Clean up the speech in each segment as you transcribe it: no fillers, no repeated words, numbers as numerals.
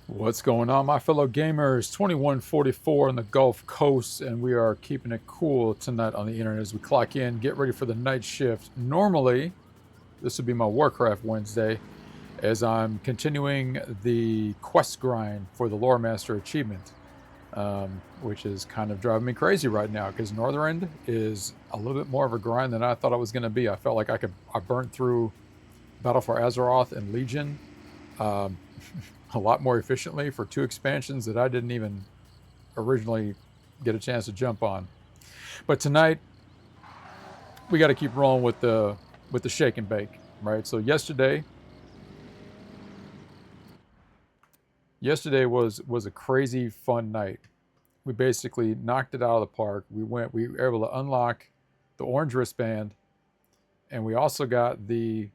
What's going on, my fellow gamers? 2144 on the Gulf Coast, and we are keeping it cool tonight on the internet as we clock in, get ready for the night shift. Normally, this would be my Warcraft Wednesday, as I'm continuing the quest grind for the Lore Master achievement, which is kind of driving me crazy right now, because Northrend is a little bit more of a grind than I thought it was going to be. I felt like I burnt through Battle for Azeroth and Legion um, a lot more efficiently for 2 expansions that I didn't even originally get a chance to jump on. But tonight we got to keep rolling with the shake and bake, right? So yesterday was a crazy fun night. We basically knocked it out of the park. We were able to unlock the orange wristband, and we also got the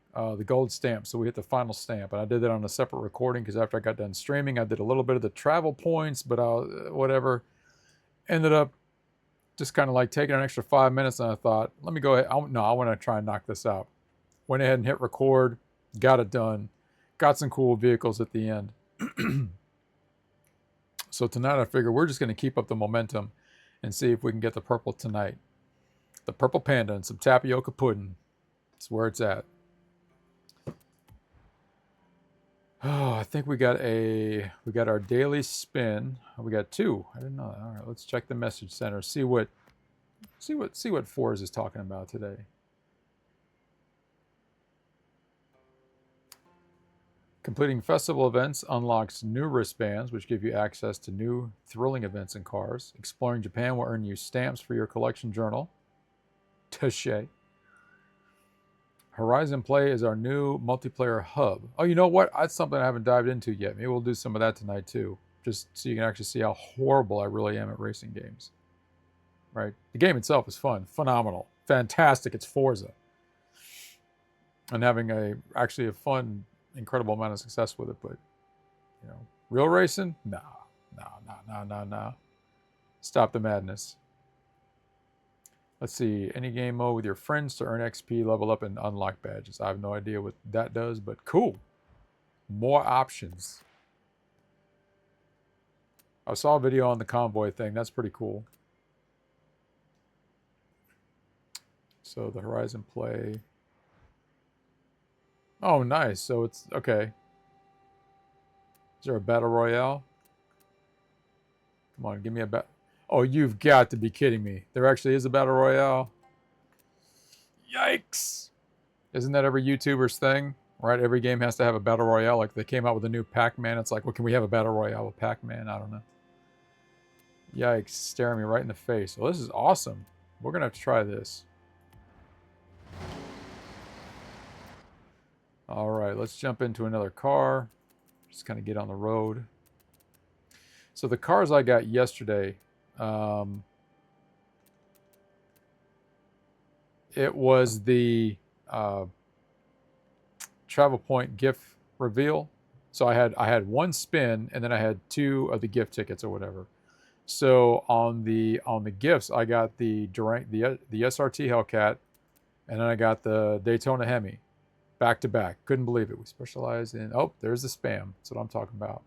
gold stamp. So we hit the final stamp, and I did that on a separate recording because after I got done streaming, I did a little bit of the travel points, but whatever. Ended up just kind of like taking an extra 5 minutes, and I thought, let me go ahead. I want to try and knock this out. Went ahead and hit record, got it done, got some cool vehicles at the end. So tonight I figure we're just going to keep up the momentum and see if we can get the purple tonight. The purple panda and some tapioca pudding. That's where it's at. Oh, I think we got our daily spin. We got 2. I didn't know that. All right, let's check the message center. See what Forza is talking about today. Completing festival events unlocks new wristbands, which give you access to new thrilling events and cars. Exploring Japan will earn you stamps for your collection journal. Touché. Horizon Play is our new multiplayer hub. Oh, you know what? That's something I haven't dived into yet. Maybe we'll do some of that tonight too, just so you can actually see how horrible I really am at racing games. Right? The game itself is fun, phenomenal, fantastic. It's Forza, and having actually a fun, incredible amount of success with it. But real racing, no. Stop the madness. Let's see. Any game mode with your friends to earn XP, level up, and unlock badges. I have no idea what that does, but cool. More options. I saw a video on the convoy thing. That's pretty cool. So the Horizon Play. Oh, nice. So it's okay. Is there a battle royale? Come on, give me a battle. Oh, you've got to be kidding me. There actually is a battle royale. Yikes. Isn't that every YouTuber's thing? Right? Every game has to have a battle royale. Like they came out with a new Pac-Man. It's like, well, can we have a battle royale with Pac-Man? I don't know. Yikes. Staring me right in the face. Well, this is awesome. We're going to have to try this. All right, let's jump into another car. Just kind of get on the road. So the cars I got yesterday, it was the travel point gift reveal. So I had 1 spin, and then I had 2 of the gift tickets or whatever. So on the gifts, I got the SRT Hellcat, and then I got the Daytona Hemi, back to back. Couldn't believe it. We specialize in. Oh, there's the spam. That's what I'm talking about.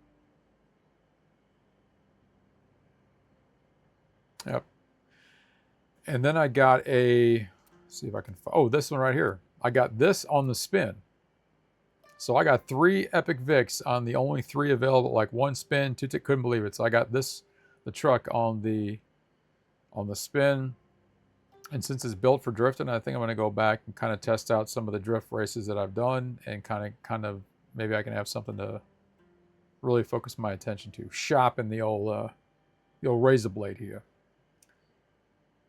Yep. And then I got a. Let's see if I can. Oh, this one right here. I got this on the spin. So I got 3 epic Vics on the only 3 available. Like 1 spin, 2 couldn't believe it. So I got the truck on the spin. And since it's built for drifting, I think I'm going to go back and kind of test out some of the drift races that I've done, and kind of maybe I can have something to really focus my attention to. Shopping the old razor blade here.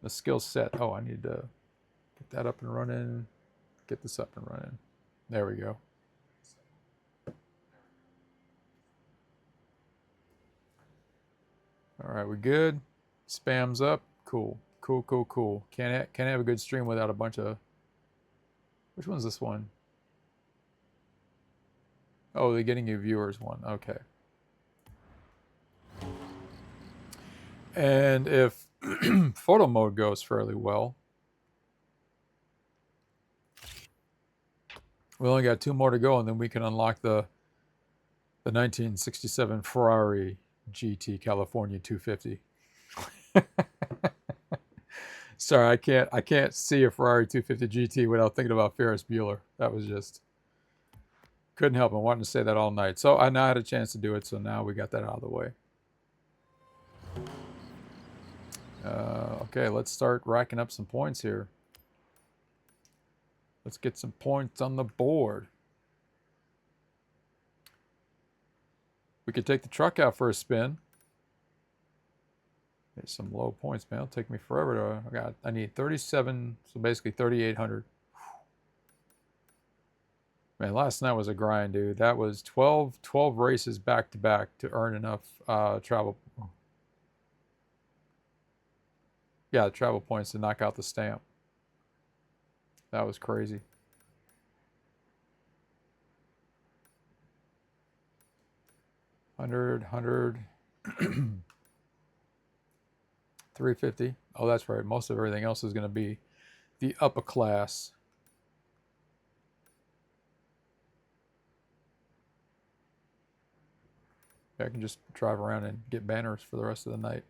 The skill set. Oh, I need to get that up and running. Get this up and running. There we go. All right, we good? Spam's up. Cool. Can't have a good stream without a bunch of. Which one's this one? Oh, they're getting you viewers one. Okay. And if photo mode goes fairly well, we only got 2 more to go, and then we can unlock the The 1967 Ferrari GT California 250. Sorry, I can't see a Ferrari 250 GT without thinking about Ferris Bueller. That was just, couldn't help it. I wanted to say that all night. So I now had a chance to do it, so now we got that out of the way. Okay, let's start racking up some points here. Let's get some points on the board. We could take the truck out for a spin. There's some low points, man. It'll take me forever to. I need 37, so basically 3,800. Man, last night was a grind, dude. That was 12 races back to back to earn enough travel. Yeah, travel points to knock out the stamp. That was crazy. $100, $100, $350. Oh, that's right. Most of everything else is going to be the upper class. I can just drive around and get banners for the rest of the night.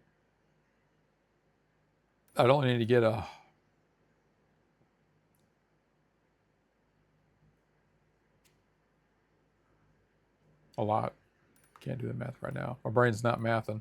I'd only need to get a lot. Can't do the math right now. My brain's not mathing.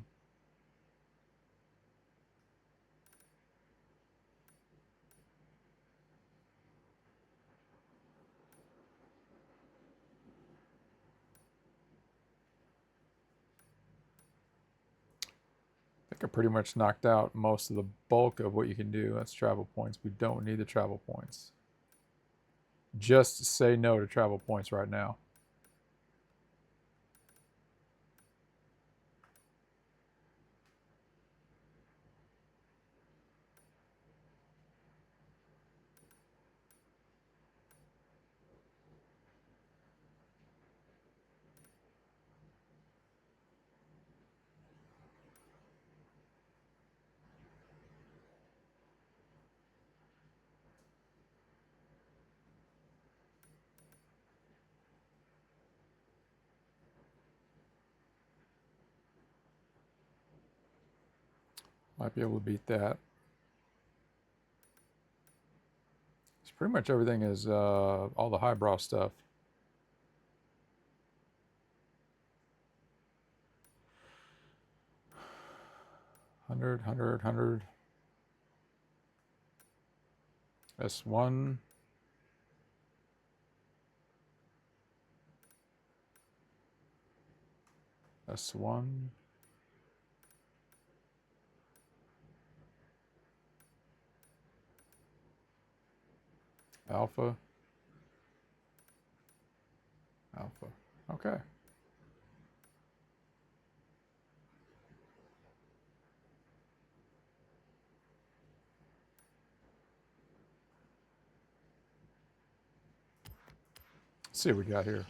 I think I pretty much knocked out most of the bulk of what you can do. That's travel points. We don't need the travel points. Just say no to travel points right now. Might be able to beat that. It's pretty much everything is all the highbrow stuff. $100, $100, $100. S1. S1. Alpha. Alpha. Okay. Let's see what we got here.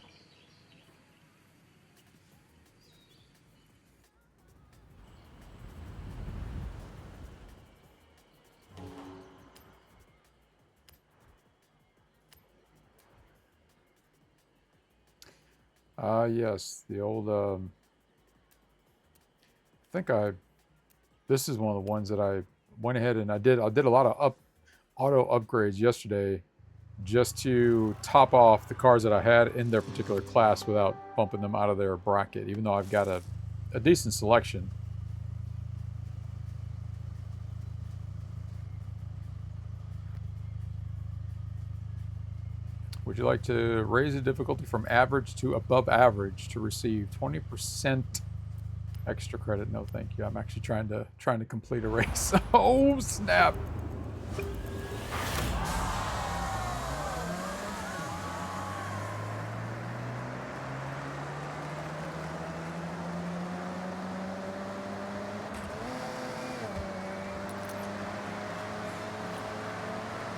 Yes, the old, I think this is one of the ones that I went ahead and I did a lot of auto upgrades yesterday just to top off the cars that I had in their particular class without bumping them out of their bracket, even though I've got a decent selection. Would you like to raise the difficulty from average to above average to receive 20% extra credit? No, thank you. I'm actually trying to complete a race. Oh, snap.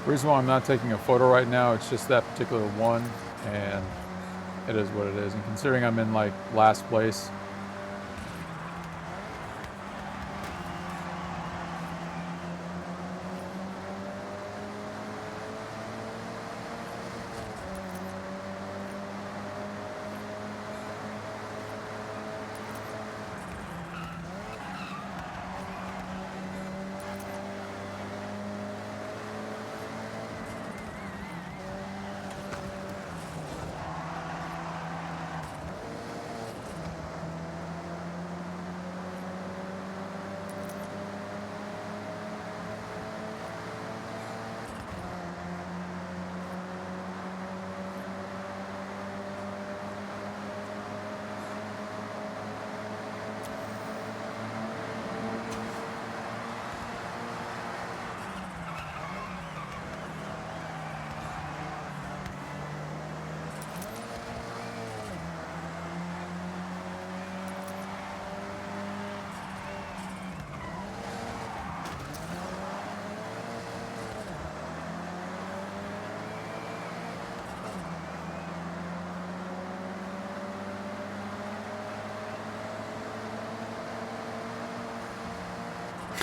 The reason why I'm not taking a photo right now, it's just that particular one, and it is what it is. And considering I'm in like last place,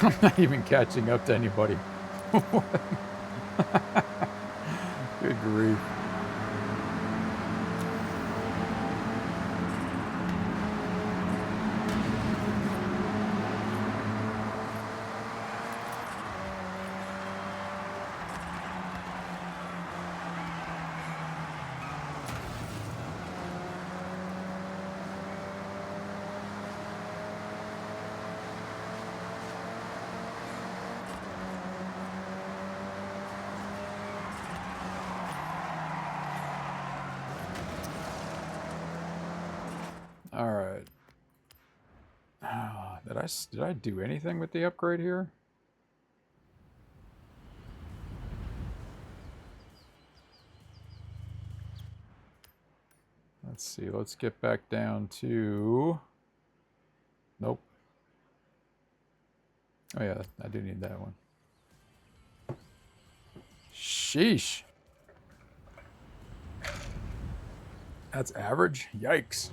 I'm not even catching up to anybody. Good grief. All right. Did I do anything with the upgrade here? Let's see. Let's get back down to... Nope. Oh yeah, I do need that one. Sheesh. That's average? Yikes.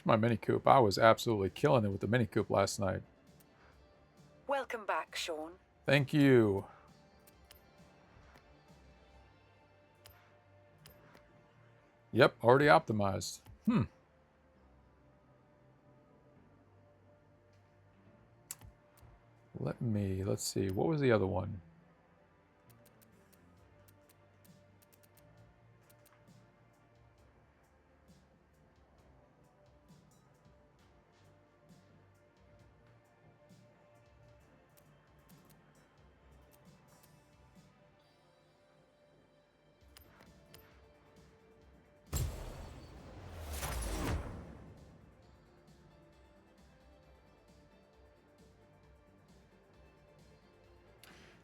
My Mini Coupe. I was absolutely killing it with the Mini Coupe last night. Welcome back, Sean. Thank you. Yep, already optimized. Let's see. What was the other one?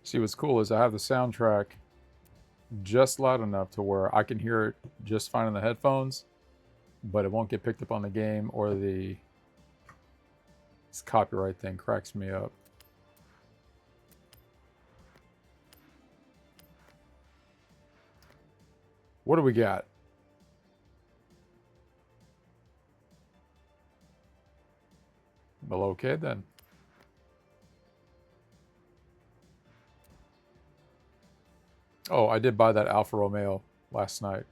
See, what's cool is I have the soundtrack just loud enough to where I can hear it just fine in the headphones, but it won't get picked up on the game or this copyright thing cracks me up. What do we got? Well, okay then. Oh, I did buy that Alfa Romeo last night.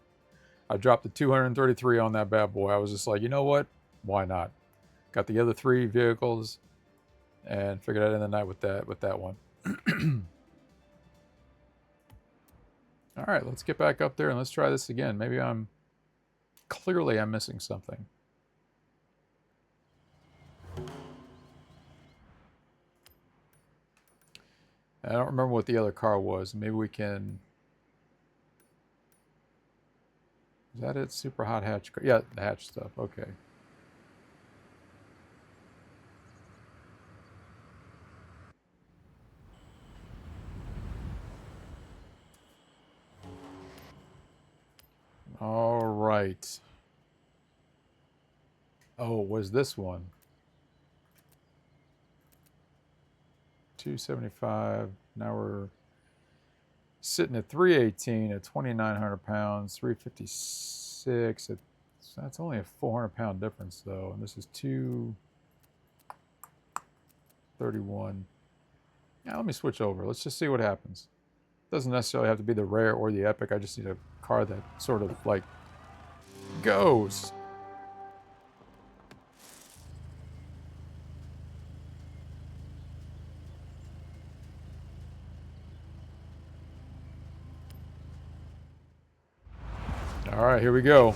I dropped the 233 on that bad boy. I was just like, you know what? Why not? Got the other 3 vehicles and figured I'd end the night with that one. All right, let's get back up there and let's try this again. Maybe I'm missing something. I don't remember what the other car was. Maybe we can... Is that it? Super hot hatch car? Yeah, the hatch stuff. Okay. All right. Oh, was this one? 275. Now we're sitting at 318 at 2,900 pounds, 356. That's only a 400-pound difference, though. And this is 231. Yeah, let me switch over. Let's just see what happens. Doesn't necessarily have to be the rare or the epic. I just need a car that sort of like goes. All right, here we go.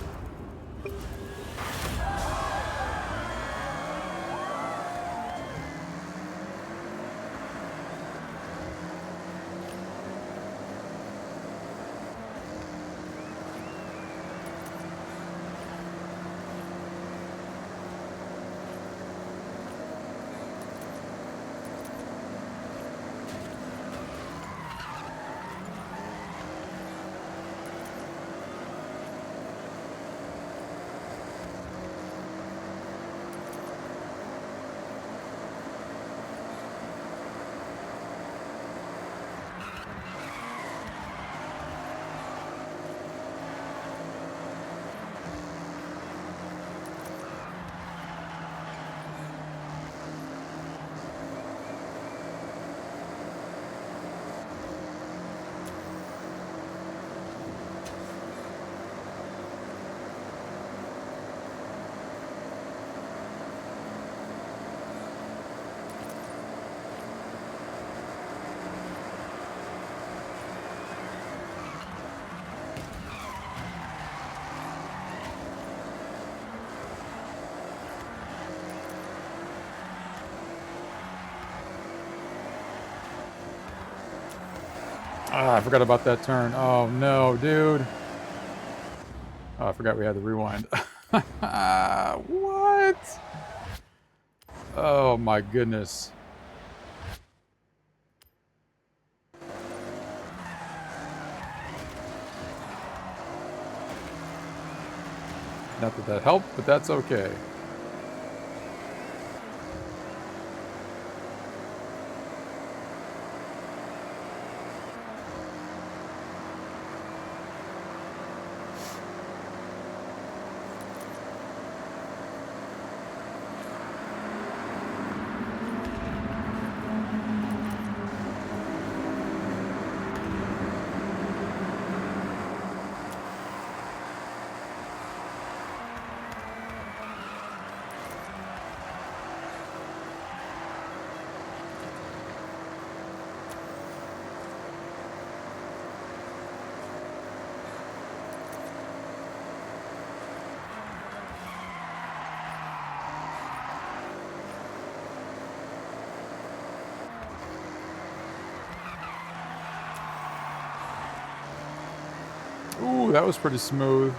Ah, I forgot about that turn. Oh no, dude. Oh, I forgot we had the rewind. What? Oh my goodness. Not that that helped, but that's okay. Ooh, that was pretty smooth.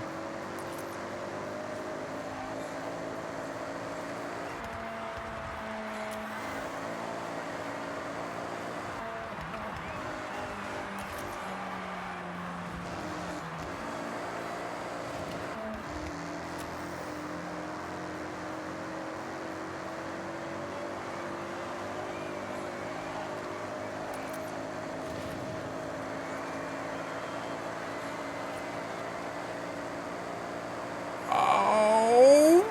Oh,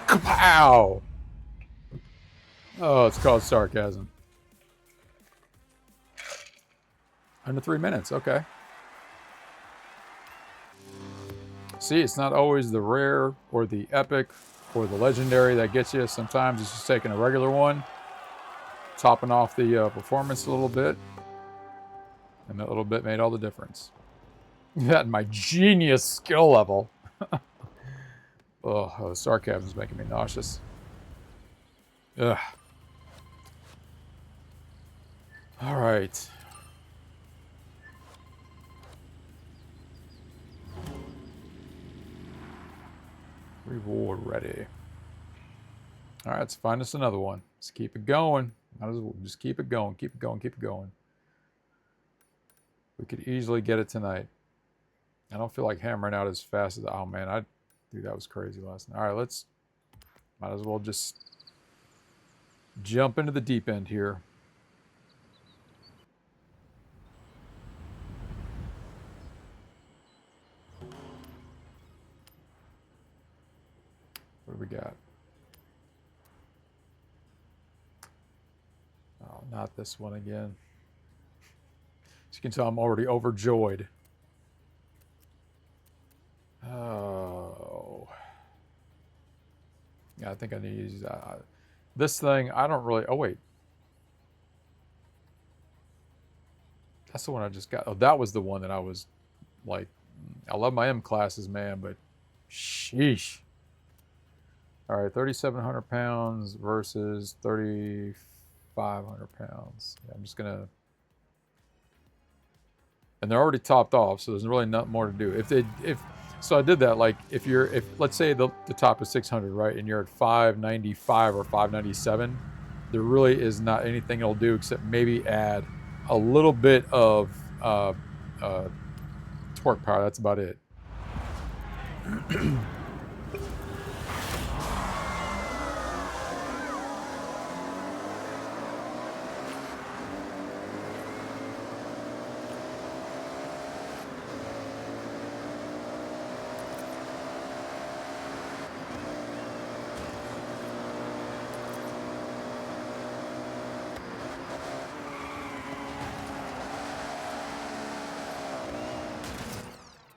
kapow! Oh, it's called sarcasm. Under 3 minutes, okay. See, it's not always the rare or the epic or the legendary that gets you. Sometimes it's just taking a regular one, topping off the performance a little bit, and that little bit made all the difference. That my genius skill level. Oh, the sarcasm is making me nauseous. Ugh. All right. Reward ready. All right, let's find us another one. Let's keep it going. Might as well just keep it going, keep it going, keep it going. We could easily get it tonight. I don't feel like hammering out as fast as... Oh, man, dude, that was crazy last night. All right, let's... Might as well just jump into the deep end here. What do we got? Oh, not this one again. As you can tell, I'm already overjoyed. Oh. Yeah, I think I need to use this thing. I don't really... Oh, wait. That's the one I just got. Oh, that was the one that I was like... I love my M classes, man, but sheesh. All right, 3,700 pounds versus 3,500 pounds. Yeah, I'm just going to... And they're already topped off, so there's really not more to do. So I did that, like, if let's say the top is 600, right, and you're at 595 or 597, there really is not anything it'll do except maybe add a little bit of torque power. That's about it.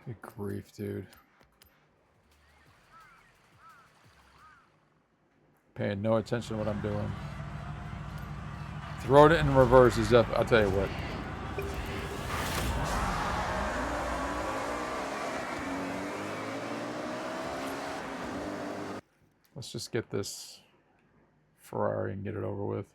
Good grief, dude. Paying no attention to what I'm doing. Throwing it in reverse is definitely... I'll tell you what. Let's just get this Ferrari and get it over with.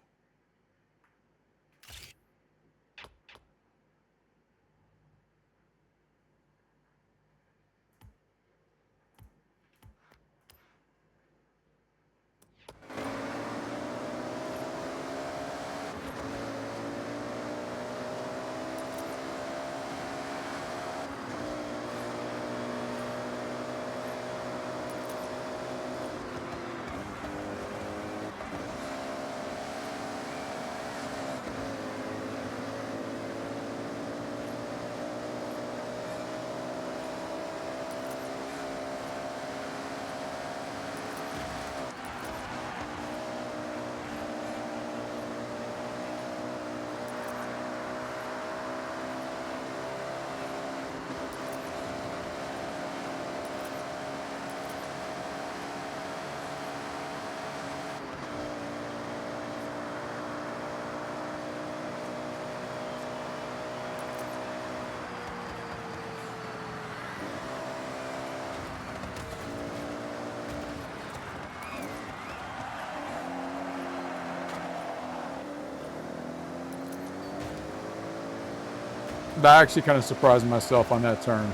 I actually kind of surprised myself on that turn.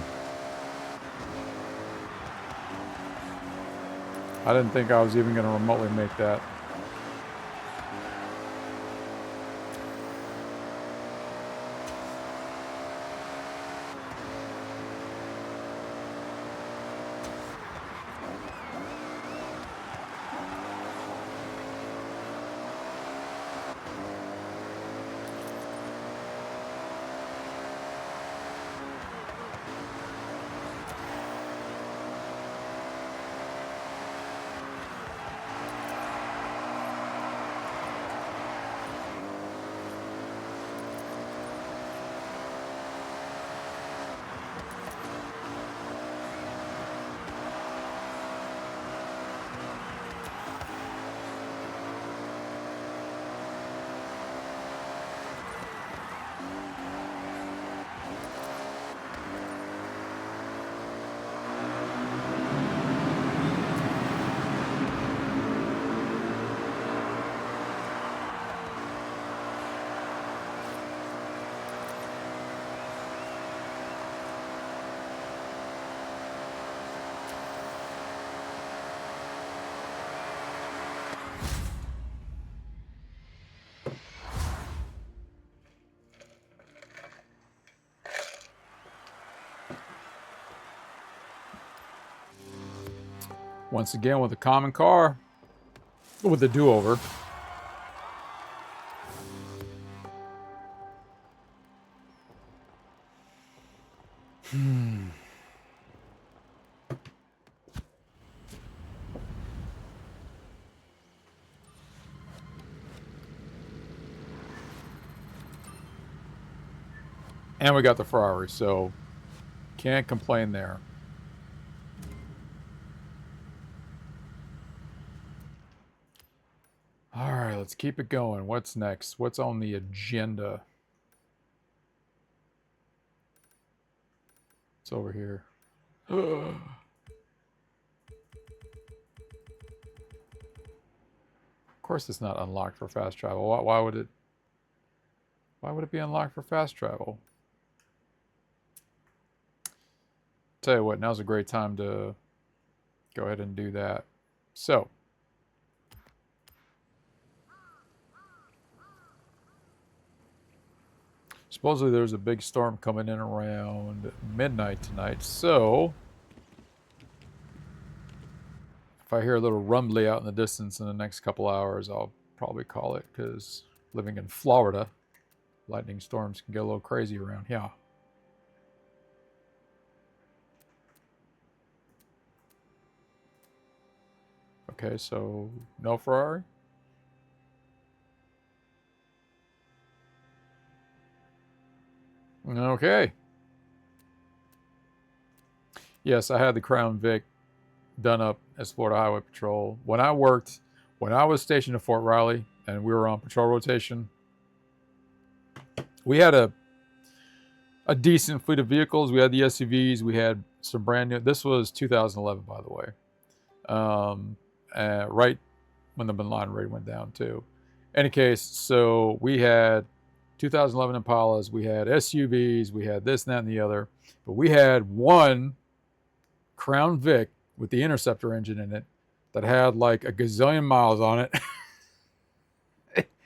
I didn't think I was even going to remotely make that. Once again with a common car, with a do-over. And we got the Ferrari, so can't complain there. All right, let's keep it going. What's next? What's on the agenda? It's over here. Of course it's not unlocked for fast travel. Why would it be unlocked for fast travel? Tell you what, now's a great time to go ahead and do that. So, supposedly there's a big storm coming in around midnight tonight. So, if I hear a little rumbly out in the distance in the next couple hours, I'll probably call it, because living in Florida, lightning storms can get a little crazy around here. Okay, so no Ferrari? Okay. Yes, I had the Crown Vic done up as Florida Highway Patrol. When I was stationed at Fort Riley and we were on patrol rotation, we had a decent fleet of vehicles. We had the SUVs. We had some brand new. This was 2011, by the way. Right when the Bin Laden raid went down, too. Any case, so we had 2011 Impalas. We had SUVs. We had this, and that, and the other. But we had one Crown Vic with the Interceptor engine in it that had like a gazillion miles on it.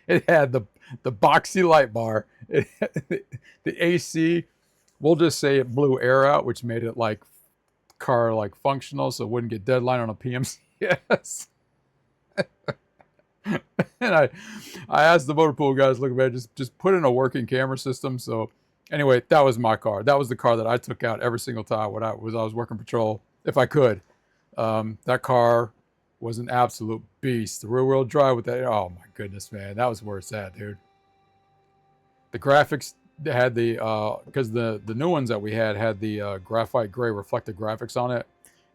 It had the boxy light bar. It had the AC, we'll just say it blew air out, which made it like car like functional, so it wouldn't get deadline on a PMCS. And I asked the motor pool guys, look, man, just put in a working camera system. So anyway, that was my car. That was the car that I took out every single time when I was working patrol, if I could. That car was an absolute beast. The rear-wheel drive with that, oh my goodness, man, that was where it's at, dude. The graphics had the, because the new ones that we had the graphite gray reflective graphics on it,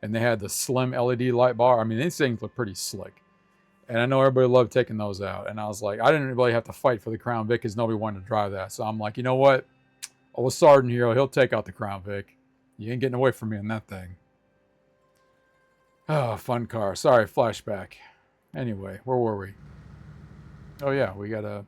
and they had the slim LED light bar. I mean, these things look pretty slick. And I know everybody loved taking those out. And I was like, I didn't really have to fight for the Crown Vic because nobody wanted to drive that. So I'm like, you know what? Old Sergeant here, he'll take out the Crown Vic. You ain't getting away from me in that thing. Oh, fun car. Sorry, flashback. Anyway, where were we? Oh, yeah, we got a...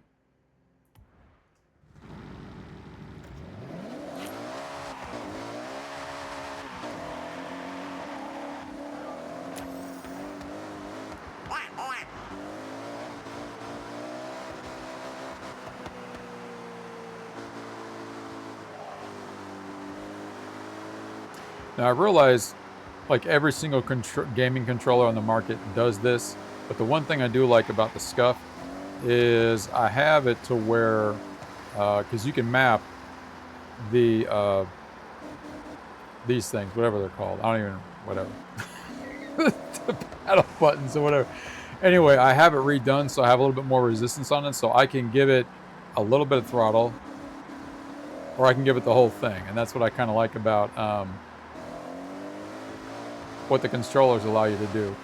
Now I realize like every single gaming controller on the market does this, but the one thing I do like about the Scuff is I have it to where, because you can map the these things, whatever they're called. I don't even, whatever. The paddle buttons or whatever. Anyway, I have it redone, so I have a little bit more resistance on it, so I can give it a little bit of throttle, or I can give it the whole thing, and that's what I kind of like about what the controllers allow you to do.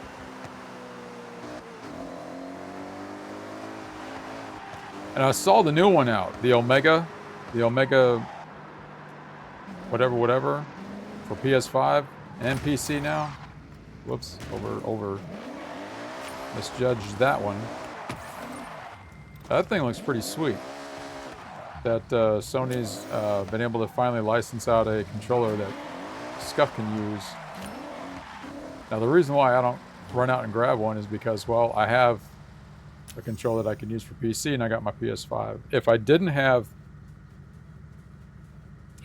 And I saw the new one out, the Omega whatever, for PS5 and PC now. Whoops, over misjudged that one. That thing looks pretty sweet. That Sony's been able to finally license out a controller that Scuff can use. Now the reason why I don't run out and grab one is because, well, I have a controller that I can use for PC, and I got my PS5. If I didn't have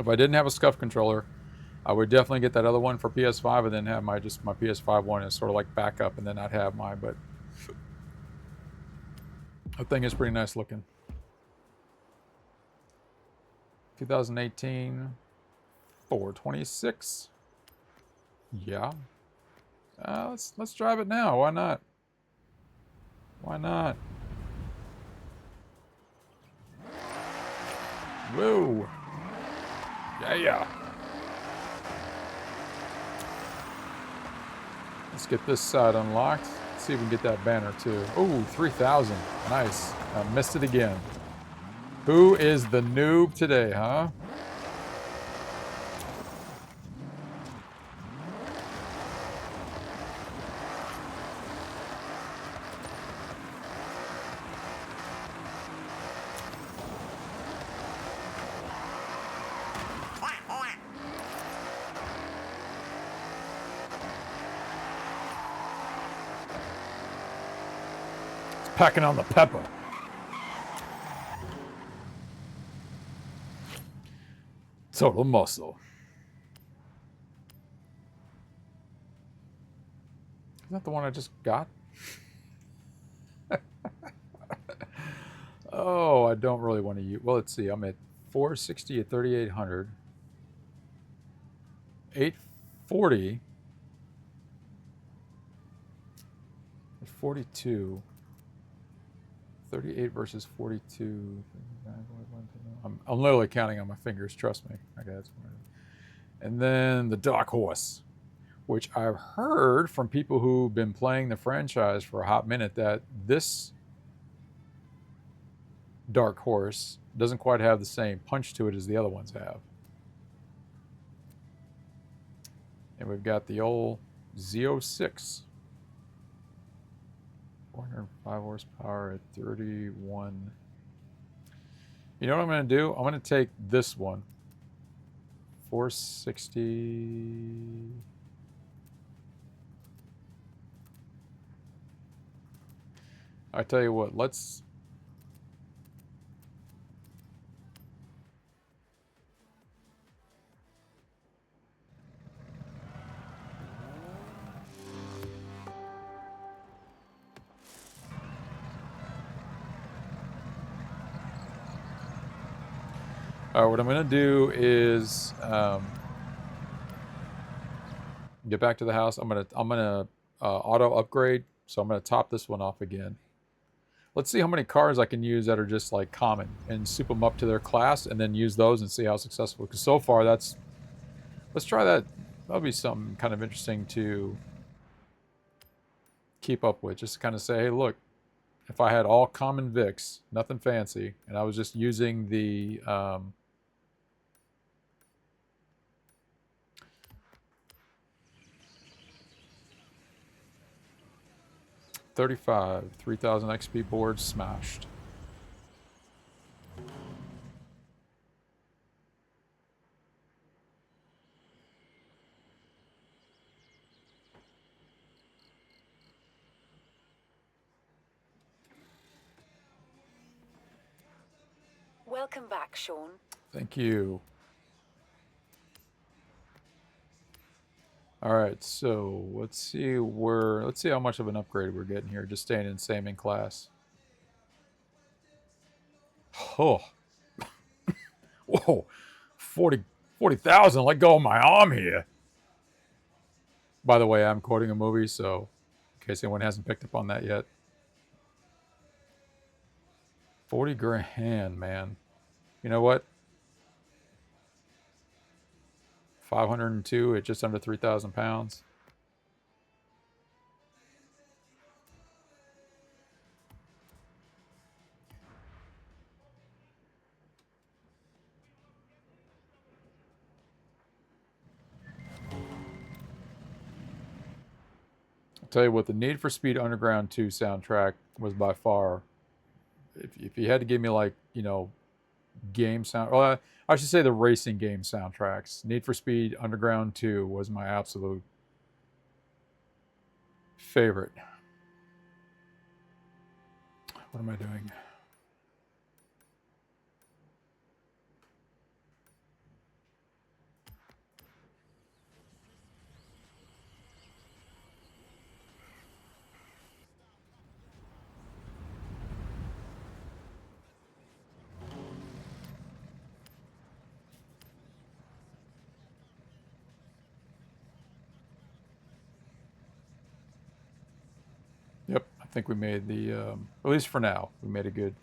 a Scuff controller, I would definitely get that other one for PS5, and then have my PS5 one as sort of like backup, and then I'd have mine. But that thing is pretty nice looking. 2018 426. Yeah. Let's drive it now. Why not? Why not? Whoa. Yeah. Let's get this side unlocked. Let's see if we can get that banner too. Oh, 3,000. Nice. I missed it again. Who is the noob today, huh? Packing on the pepper. Total muscle. Isn't that the one I just got? Oh, I don't really want to use. Well, let's see. I'm at 460 at 3,800. 840 at 42. 38 versus 42. I'm literally counting on my fingers. Trust me. Okay, that's one. And then the Dark Horse, which I've heard from people who've been playing the franchise for a hot minute that this Dark Horse doesn't quite have the same punch to it as the other ones have. And we've got the old Z06. 405 horsepower at 31. You know what I'm going to do? I'm going to take this one. 460. I tell you what, let's... All right, what I'm going to do is get back to the house. I'm gonna auto upgrade, so I'm going to top this one off again. Let's see how many cars I can use that are just like common and soup them up to their class, and then use those and see how successful. Because so far, let's try that. That'll be something kind of interesting to keep up with. Just to kind of say, hey, look, if I had all common Vics, nothing fancy, and I was just using the 35, 3000 XP board smashed. Welcome back, Sean. Thank you. All right, so let's see how much of an upgrade we're getting here. Just staying in same in class. Oh, whoa, 40,000. Let go of my arm here. By the way, I'm quoting a movie, so in case anyone hasn't picked up on that yet. 40 grand, man. You know what? 502 at just under 3,000 pounds. I'll tell you what, the Need for Speed Underground 2 soundtrack was by far, if you had to give me like, game sound, well, I should say the racing game soundtracks. Need for Speed Underground 2 was my absolute favorite. What am I doing? Yep, I think we made the at least for now we made a good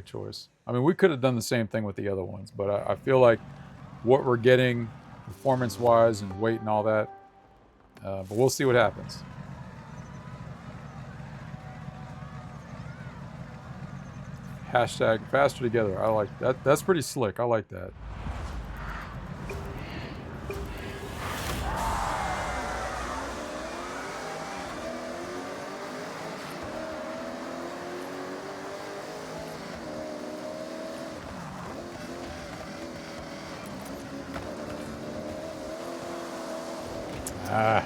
choice. I mean, we could have done the same thing with the other ones, but I feel like what we're getting performance wise and weight and all that. But we'll see what happens. Hashtag faster together. I like that. That's pretty slick. I like that. Ah.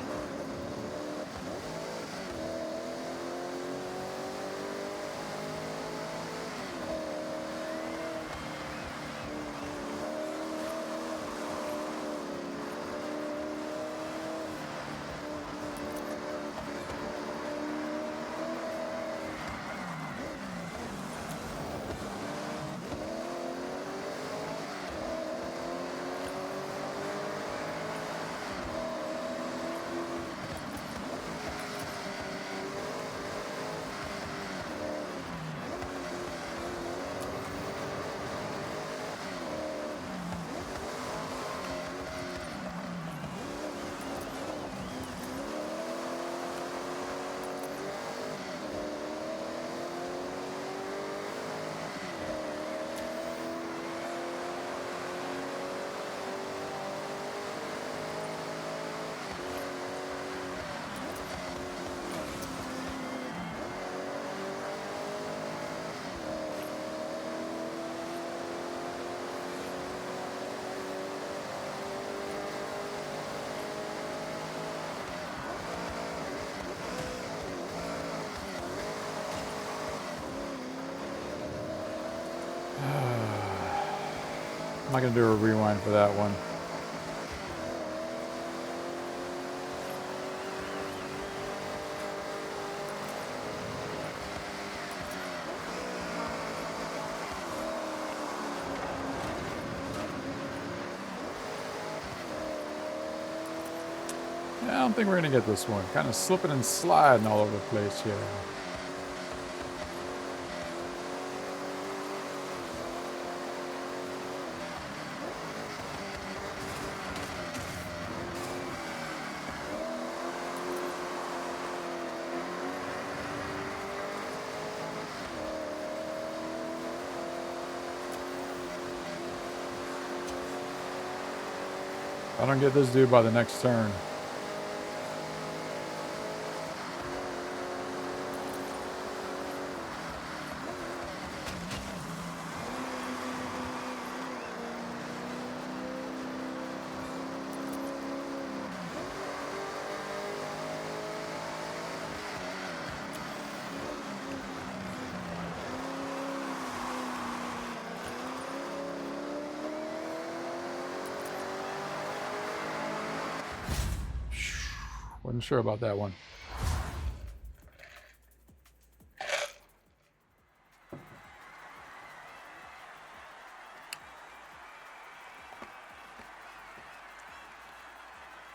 I'm not going to do a rewind for that one. Yeah, I don't think we're going to get this one. Kind of slipping and sliding all over the place here. If I don't get this dude by the next turn. Wasn't sure about that one.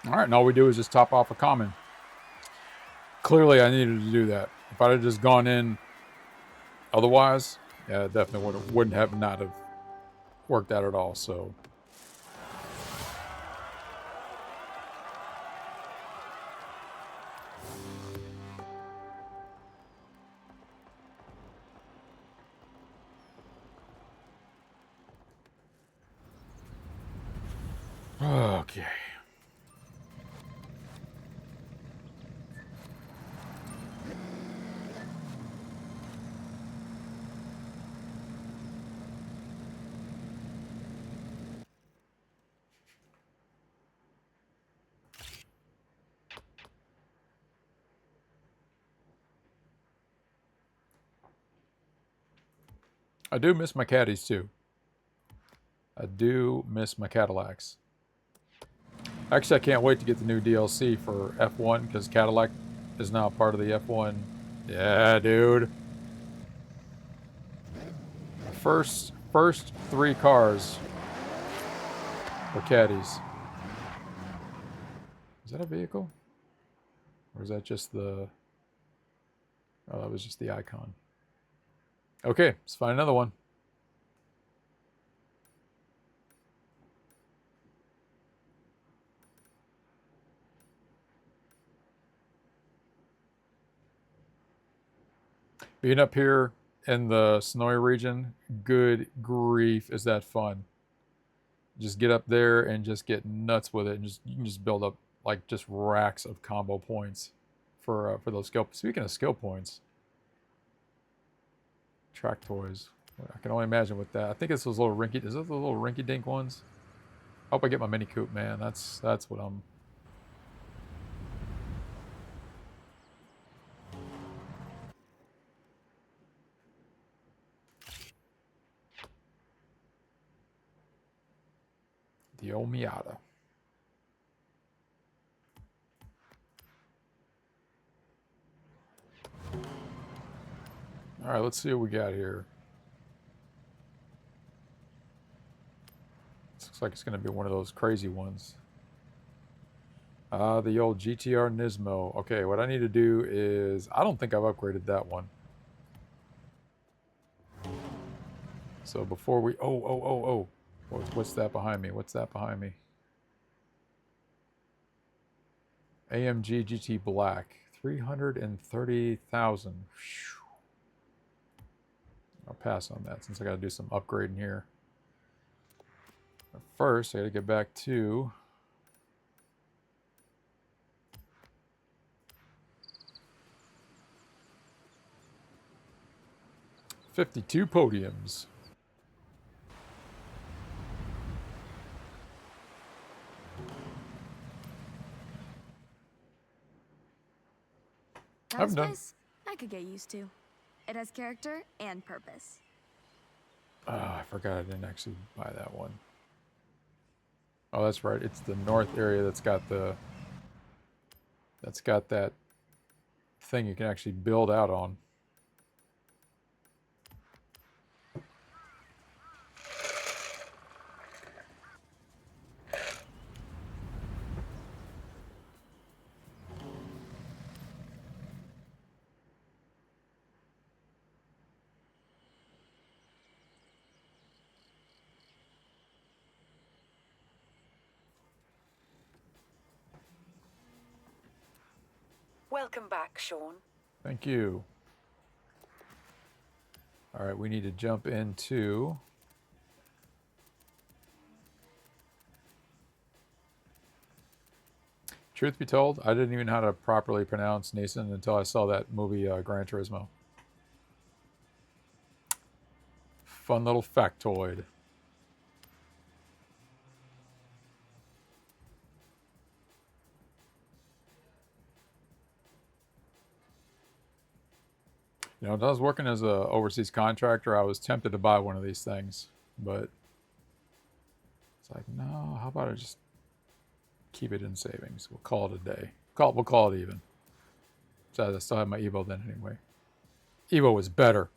All right, and all we do is just top off a common. Clearly, I needed to do that. If I'd have just gone in otherwise, yeah, it definitely wouldn't have not have worked out at all. So, okay. I do miss my caddies too. I do miss my Cadillacs. Actually, I can't wait to get the new DLC for F1 because Cadillac is now part of the F1. Yeah, dude. First 3 cars were caddies. Is that a vehicle? Or is that just the... Oh, that was just the icon. Okay, let's find another one. Being up here in the snowy region, good grief, is that fun. Just get up there and just get nuts with it, and you can just build up like just racks of combo points for those skill. Speaking of skill points, track toys. I can only imagine with that. I think it's those little rinky. Is it the little rinky-dink ones? I hope I get my Mini Coupe, man. That's what I'm. The old Miata. All right, let's see what we got here. This looks like it's going to be one of those crazy ones. The old GTR Nismo. Okay, what I need to do is... I don't think I've upgraded that one. So before we... Oh. What's that behind me? What's that behind me? AMG GT Black. 330,000. I'll pass on that since I got to do some upgrading here. But first, I got to get back to... 52 podiums. That was I could get used to. It has character and purpose. Oh, I forgot I didn't actually buy that one. Oh, that's right. It's the north area that's got the... That's got that thing you can actually build out on. Welcome back, Sean. Thank you. All right, we need to jump into... Truth be told, I didn't even know how to properly pronounce Nissan until I saw that movie Gran Turismo. Fun little factoid. You know, when I was working as an overseas contractor, I was tempted to buy one of these things, but it's like, no, how about I just keep it in savings? We'll call it a day. We'll call it even. So I still have my Evo then anyway. Evo was better.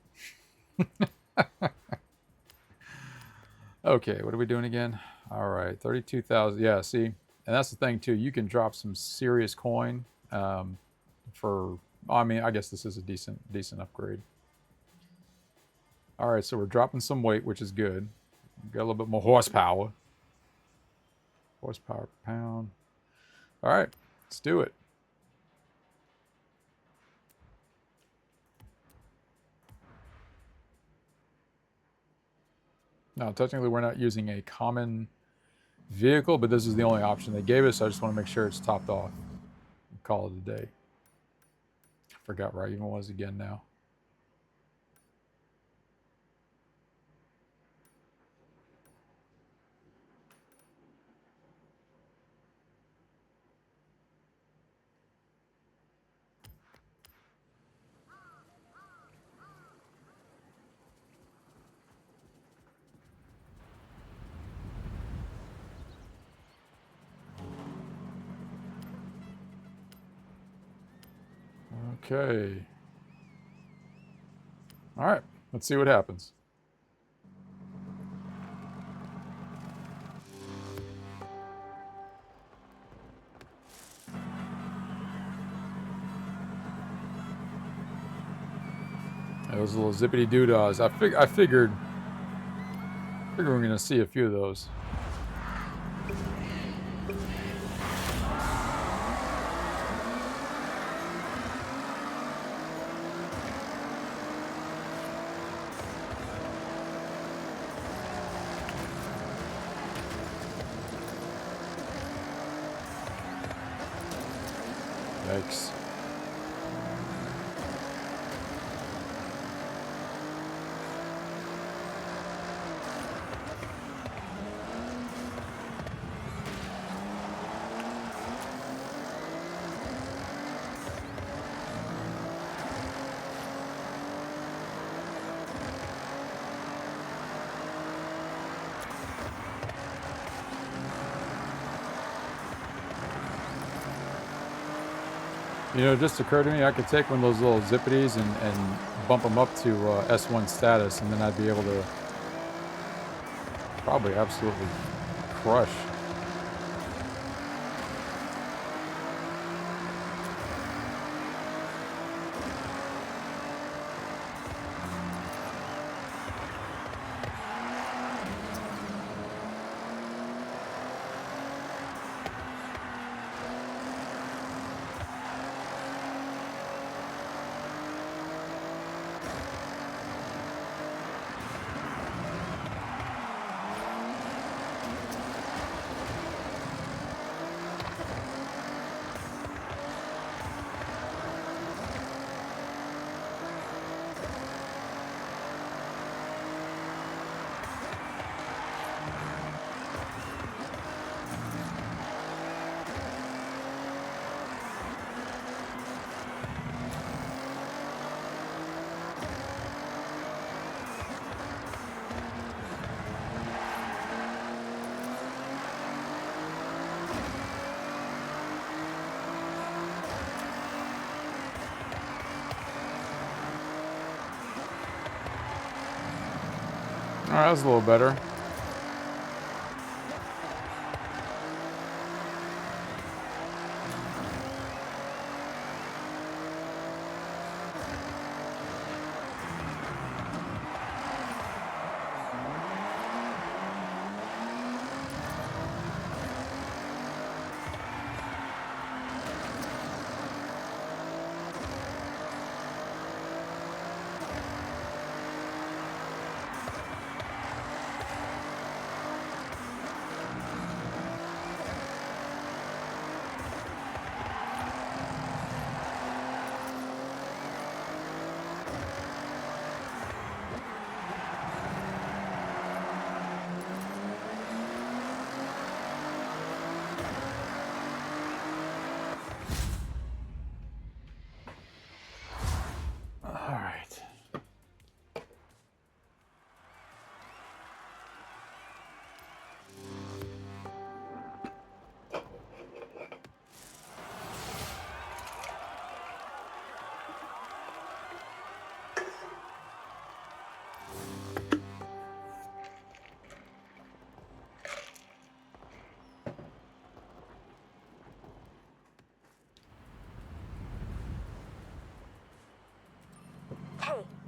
Okay, what are we doing again? All right, 32,000. Yeah, see, and that's the thing too. You can drop some serious coin for. I mean, I guess this is a decent upgrade. All right, so we're dropping some weight, which is good. Got a little bit more horsepower. Horsepower per pound. All right, let's do it. Now, technically, we're not using a common vehicle, but this is the only option they gave us. So I just want to make sure it's topped off. Call it a day. I forgot where I even was again now. Okay. All right, let's see what happens. Those little zippity doodahs. I figured we were going to see a few of those. Yikes. You know, it just occurred to me I could take one of those little zippities and bump them up to S1 status, and then I'd be able to probably absolutely crush. All right, that's a little better.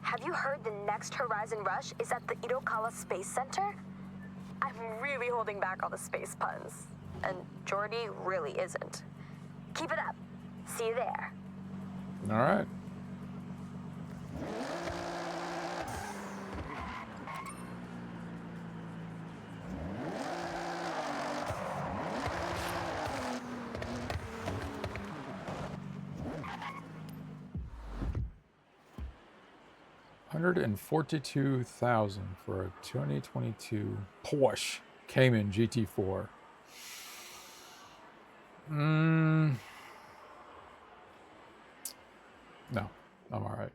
have you heard the next Horizon Rush is at the Irokawa Space Center? I'm really holding back all the space puns. And Jordy really isn't. Keep it up. See you there. All right. $142,000 for a 2022 Porsche Cayman GT4. No, I'm all right.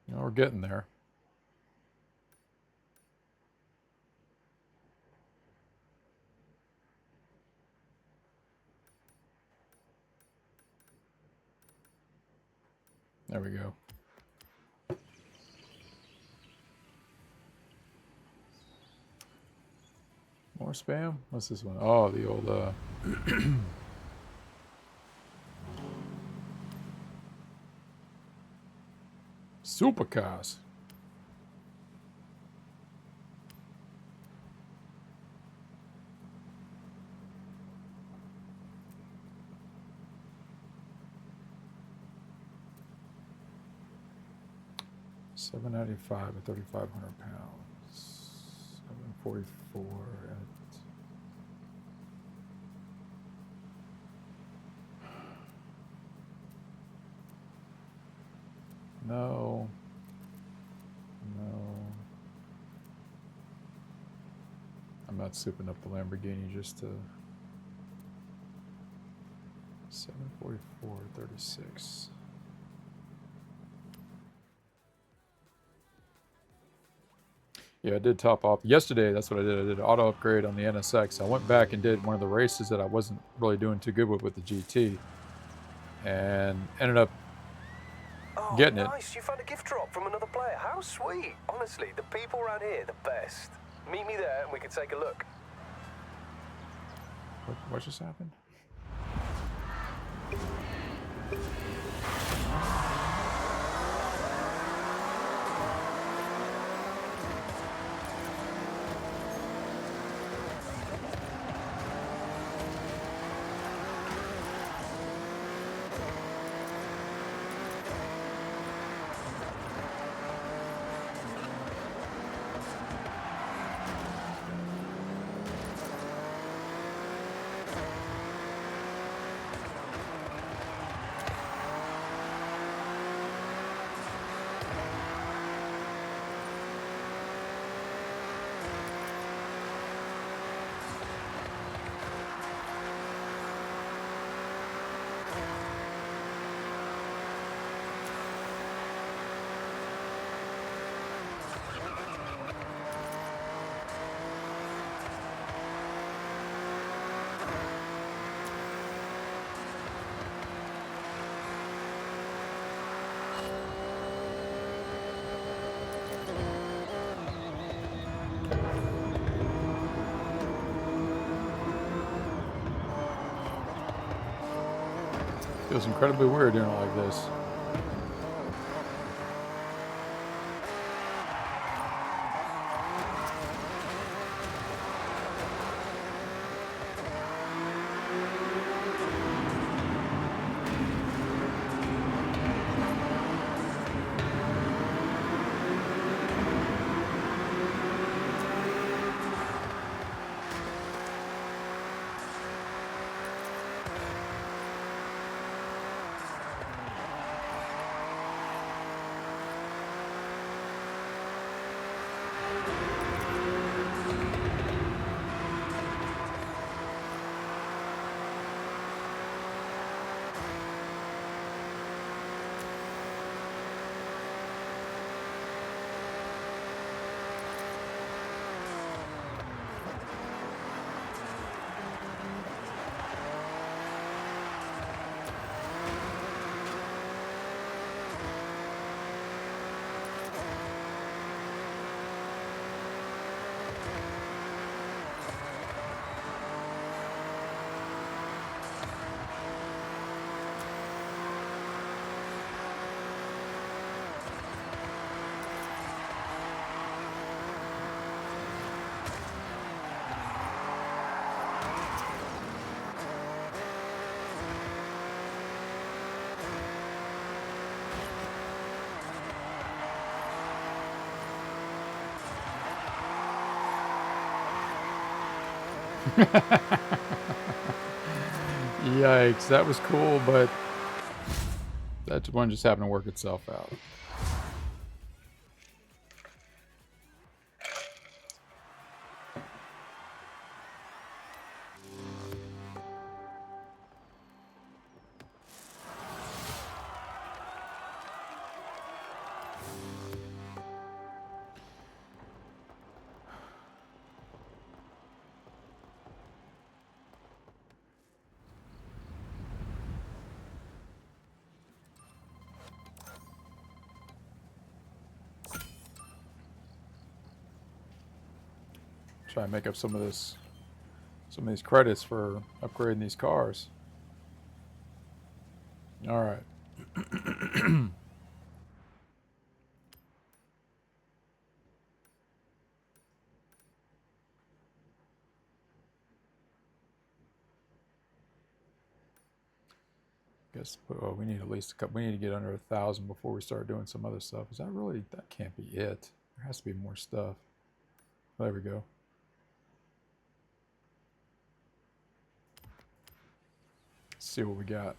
We're getting there. There we go. More spam? What's this one? Oh, the old supercars. $795 at 3,500 pounds. 744 at. No. I'm not souping up the Lamborghini just to. 744 36. Yeah, I did top off yesterday. That's what I did. I did an auto upgrade on the NSX. I went back and did one of the races that I wasn't really doing too good with the GT, and ended up getting it. Nice. You found a gift drop from another player. How sweet. Honestly, the people around here are the best. Meet me there and we can take a look. What just happened? Feels incredibly weird doing it like this. Yikes, that was cool, but that one just happened to work itself out. Try and make up some of these credits for upgrading these cars. All right. Guess we need at least a couple. We need to get under 1,000 before we start doing some other stuff. Is that really? That can't be it. There has to be more stuff. There we go. Let's see what we got.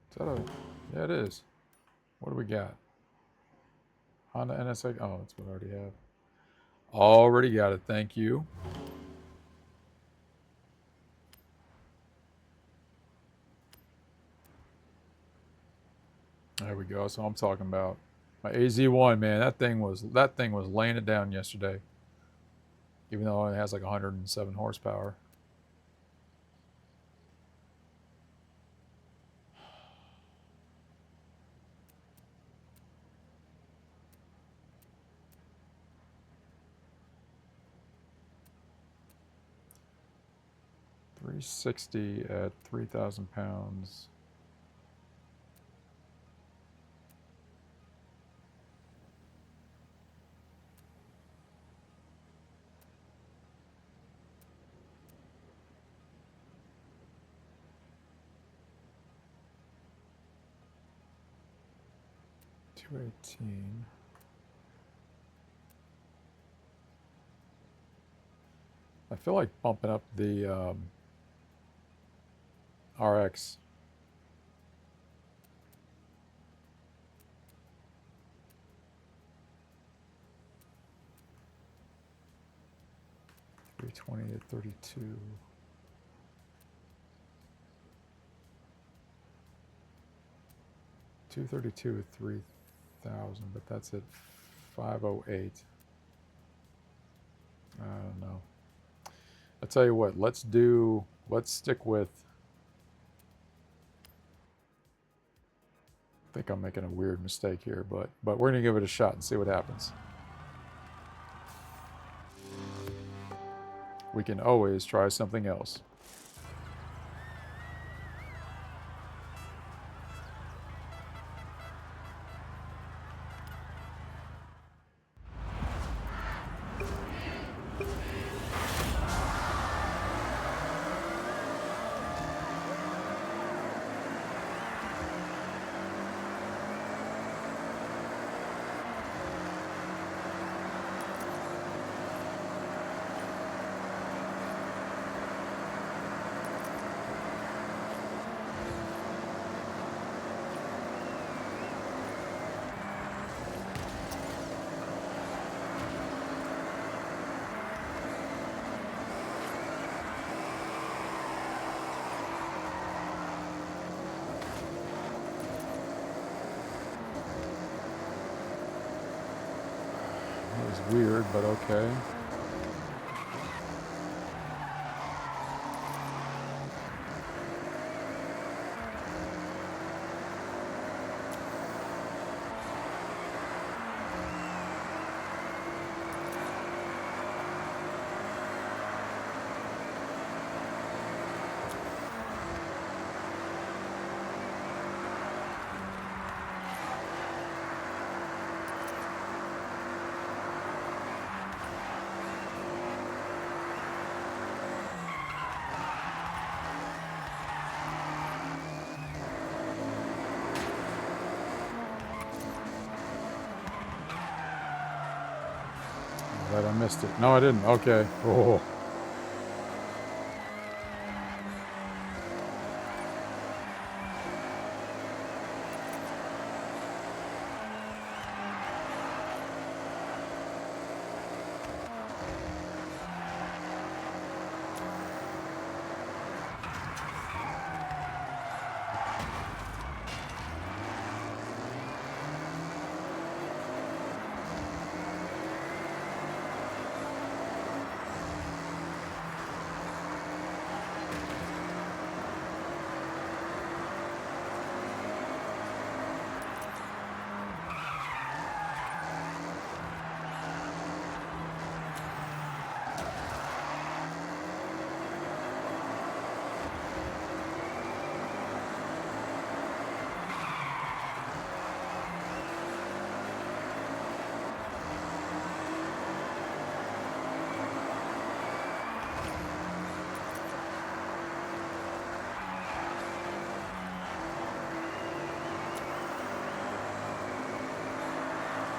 Is that a? Yeah, it is. What do we got? Honda NSX. Oh, that's what I already have. Already got it. Thank you. There we go. So I'm talking about my AZ1, man. That thing was laying it down yesterday. Even though it has like 107 horsepower. $360 at 3,000 pounds. $218. I feel like bumping up the RX. $320 at 32. $232 at 3,000, but that's at 508. I don't know. I'll tell you what. Let's stick with. I think I'm making a weird mistake here, but we're gonna give it a shot and see what happens. We can always try something else. Weird, but okay. Glad I missed it. No, I didn't. Okay. Oh.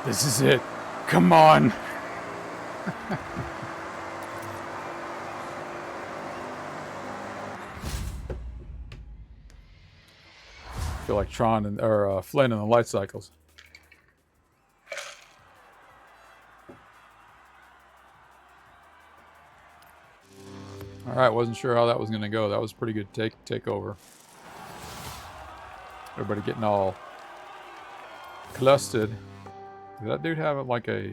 This is it. Come on. I feel like Tron and or Flynn in the light cycles. All right, wasn't sure how that was going to go. That was pretty good takeover. Everybody getting all clustered. Did that dude have like a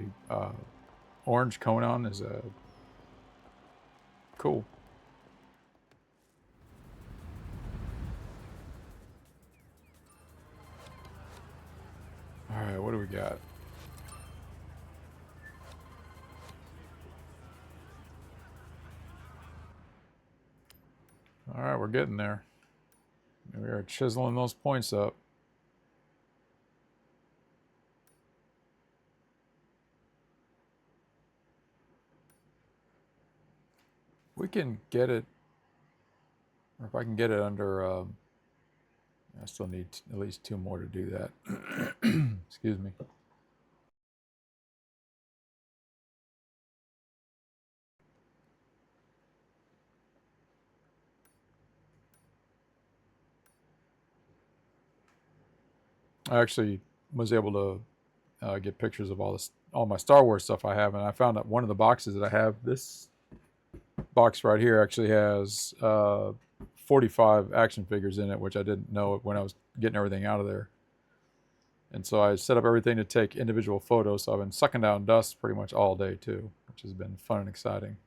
orange cone on? Is a cool. All right, what do we got? All right, we're getting there. We are chiseling those points up. We can get it, or if I can get it under, I still need at least 2 more to do that. Excuse me. I actually was able to get pictures of all my Star Wars stuff I have, and I found that one of the boxes that I have, this box right here, actually has 45 action figures in it, which I didn't know when I was getting everything out of there. And so I set up everything to take individual photos, so I've been sucking down dust pretty much all day too, which has been fun and exciting.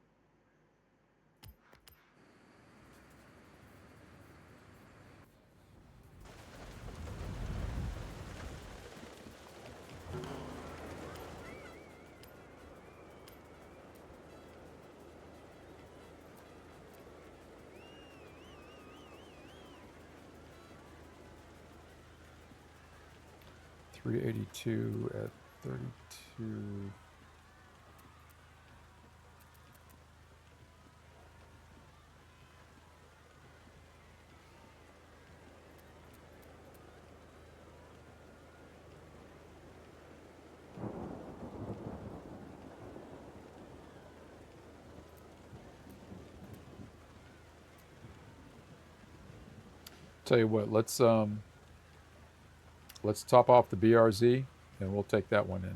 $382 at 32. Tell you what, let's top off the BRZ and we'll take that one in.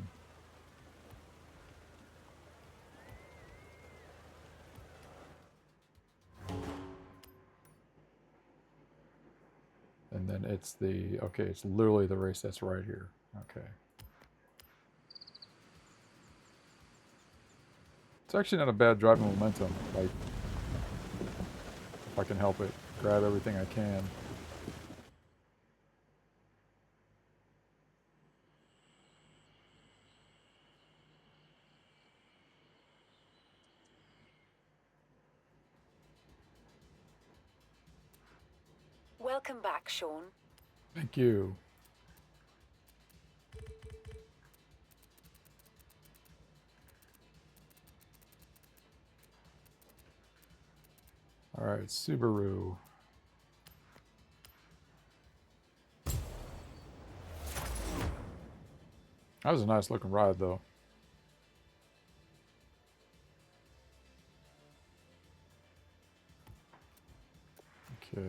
And then it's the, okay, it's literally the race that's right here. Okay. It's actually not a bad driving momentum. Like, if I can help it, grab everything I can. Welcome back, Sean. Thank you. All right, Subaru. That was a nice looking ride, though. Okay.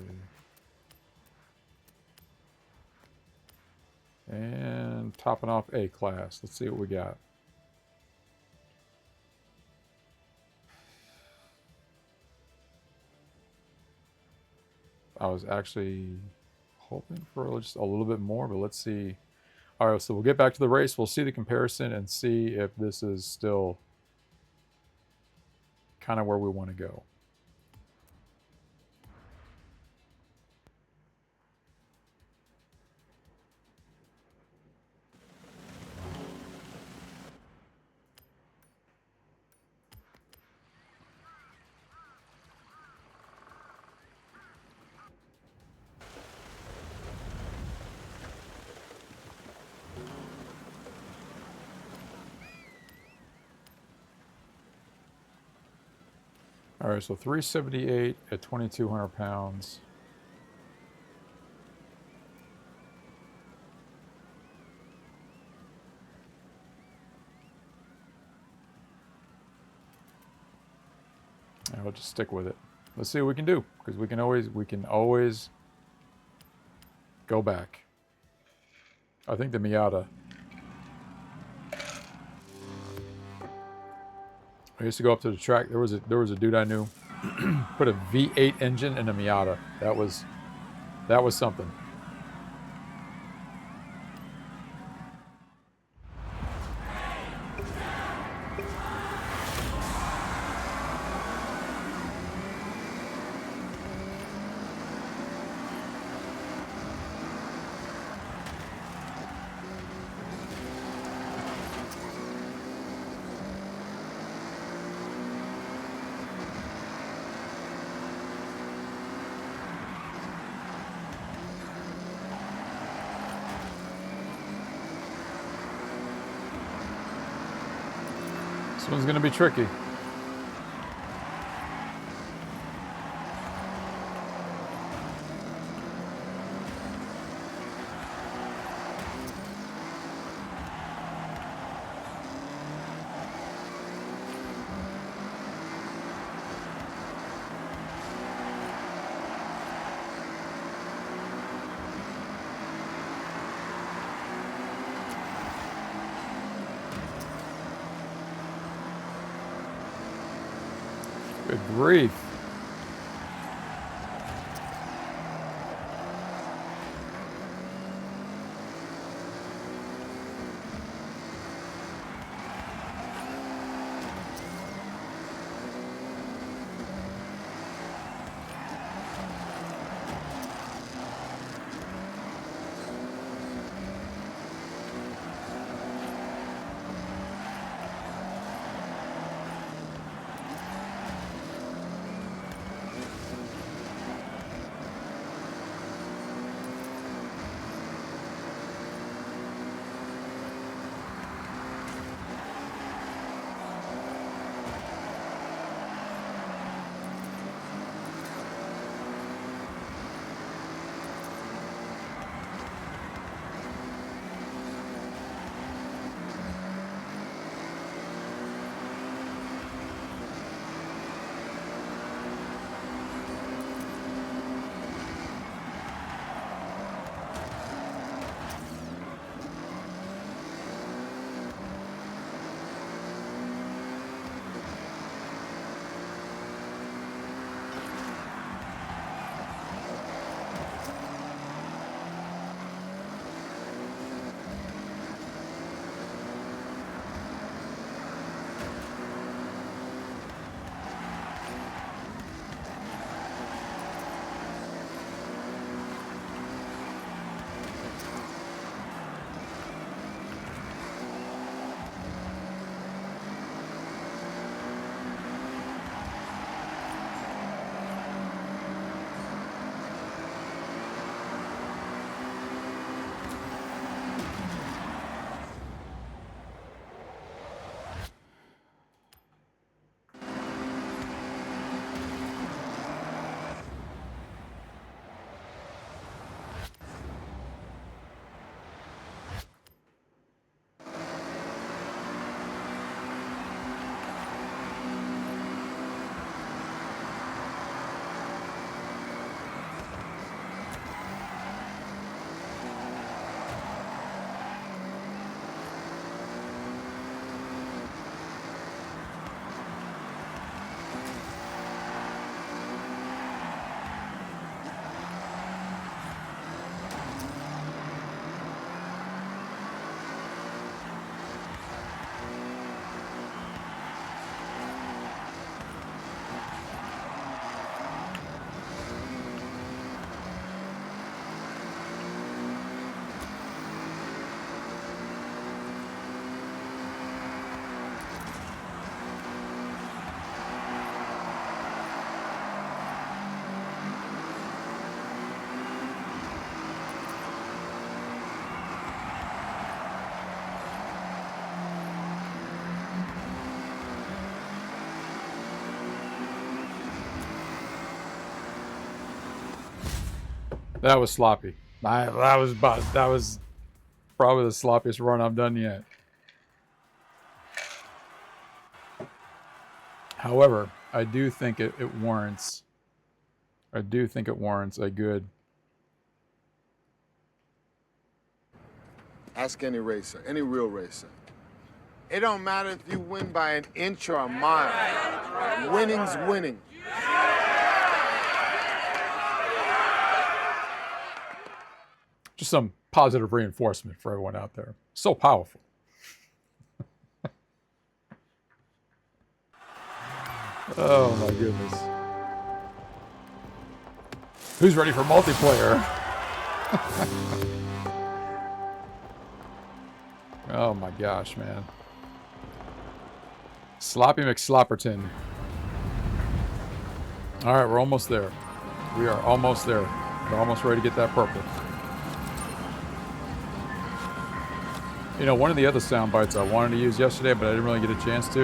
And topping off A class. Let's see what we got. I was actually hoping for just a little bit more, but let's see. All right, so we'll get back to the race. We'll see the comparison and see if this is still kind of where we want to go. All right, so 378 at 2,200 pounds. And we'll just stick with it. Let's see what we can do, because we can always go back. I think the Miata. I used to go up to the track. There was a dude I knew put a V8 engine in a Miata. That was something. This one's going to be tricky. Good grief. That was sloppy. That was probably the sloppiest run I've done yet. However, I do think it warrants. I do think it warrants a good. Ask any racer, any real racer. It don't matter if you win by an inch or a mile. Winning's winning. Just some positive reinforcement for everyone out there. So powerful. Oh my goodness. Who's ready for multiplayer? Oh my gosh, man. Sloppy McSlopperton. Alright, we're almost there. We are almost there. We're almost ready to get that purple. You know, one of the other sound bites I wanted to use yesterday, but I didn't really get a chance to,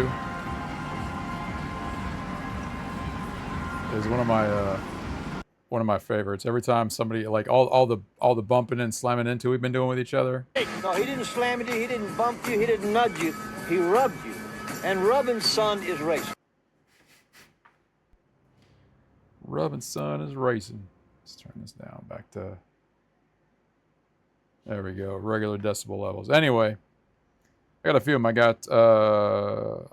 is one of my favorites. Every time somebody, like all the bumping and slamming into we've been doing with each other. No, he didn't slam into you, he didn't bump you, he didn't nudge you, he rubbed you. And rubbing, son, is racing. Rubbing son is racing. Let's turn this down back to, there we go, regular decibel levels. Anyway, I got a few of them.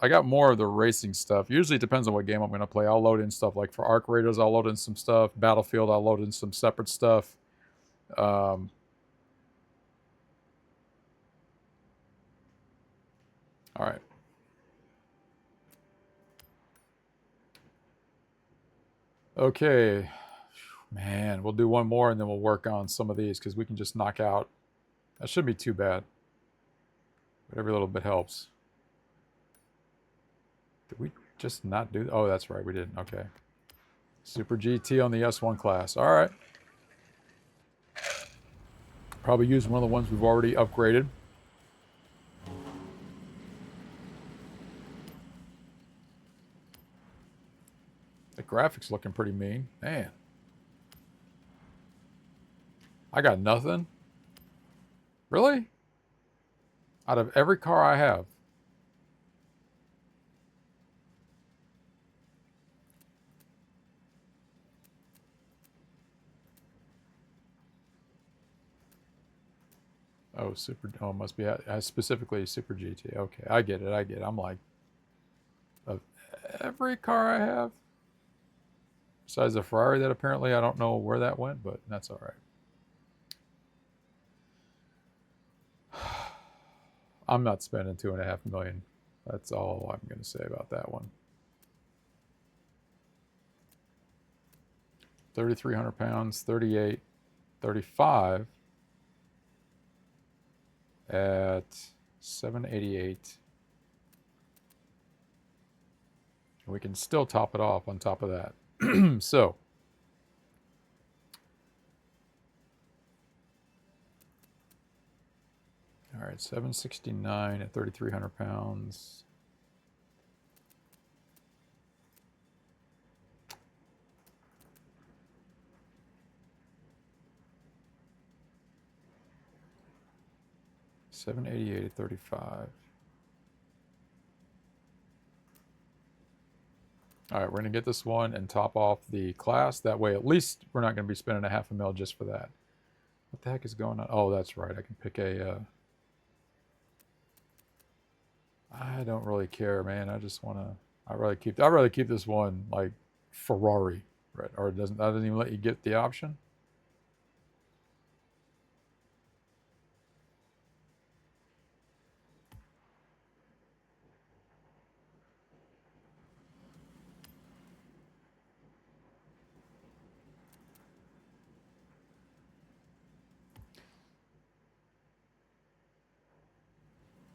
I got more of the racing stuff. Usually it depends on what game I'm going to play. I'll load in stuff like for Arc Raiders, I'll load in some stuff. Battlefield, I'll load in some separate stuff. All right. Okay. Man, we'll do one more and then we'll work on some of these because we can just knock out. That shouldn't be too bad. But every little bit helps. Did we just not do... Oh, that's right. We didn't. Okay. Super GT on the S1 class. All right. Probably use one of the ones we've already upgraded. The graphics looking pretty mean. Man. I got nothing? Really? Out of every car I have. Oh, Super... Oh, it must be specifically Super GT. Okay, I get it. I get it. I'm like... Of every car I have? Besides the Ferrari that apparently I don't know where that went, but that's all right. I'm not spending $2.5 million. That's all I'm going to say about that one. 3,300 pounds, 38, 35 at 788. And we can still top it off on top of that. So, all right, 769 at 3,300 pounds. $788 at 35. All right, we're going to get this one and top off the class. That way, at least we're not going to be spending $500,000 just for that. What the heck is going on? Oh, that's right. I can pick a... I don't really care, man. I just want to... I'd rather keep this one like Ferrari, right? Or that doesn't even let you get the option.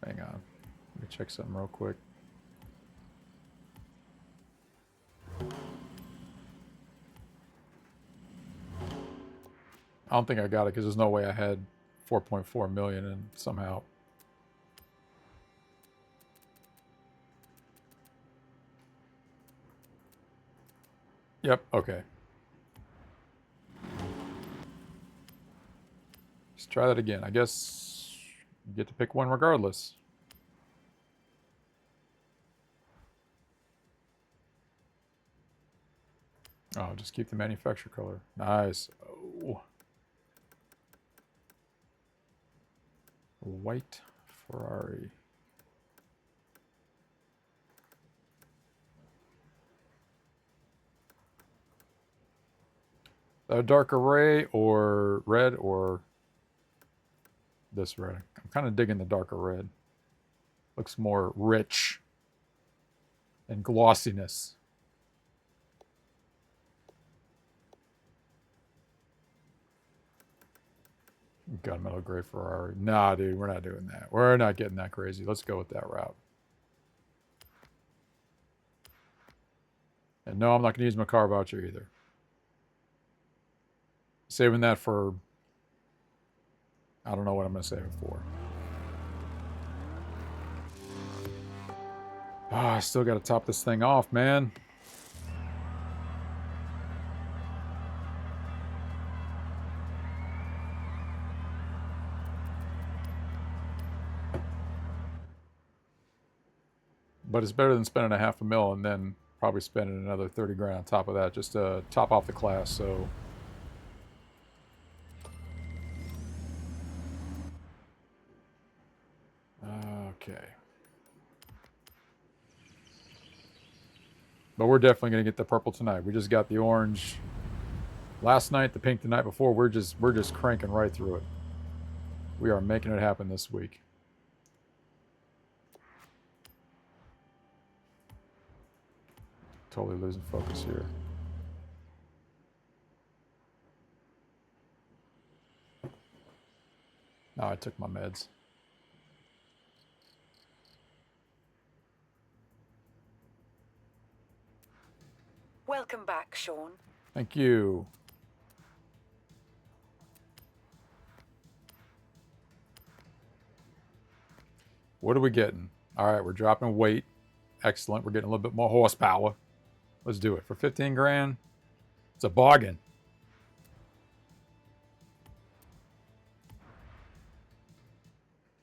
Hang on. Let me check something real quick. I don't think I got it because there's no way I had 4.4 million and somehow. Yep, okay. try that again. I guess you get to pick one regardless. Oh, just keep the manufacturer color. Nice. Oh. White Ferrari. A darker red or red or this red. I'm kind of digging the darker red. Looks more rich and glossiness. Gunmetal gray Ferrari. Nah, dude, we're not doing that. We're not getting that crazy. Let's go with that route. And no, I'm not going to use my car voucher either. Saving that for... I don't know what I'm going to save it for. Ah, I still got to top this thing off, man. But it's better than spending $500,000 and then probably spending another 30 grand on top of that just to top off the class. So okay. But we're definitely going to get the purple tonight. We just got the orange last night, the pink the night before. We're just cranking right through it. We are making it happen this week. Totally losing focus here. No, I took my meds. Welcome back, Sean. Thank you. What are we getting? All right, we're dropping weight. Excellent. We're getting a little bit more horsepower. Let's do it. For 15 grand, it's a bargain.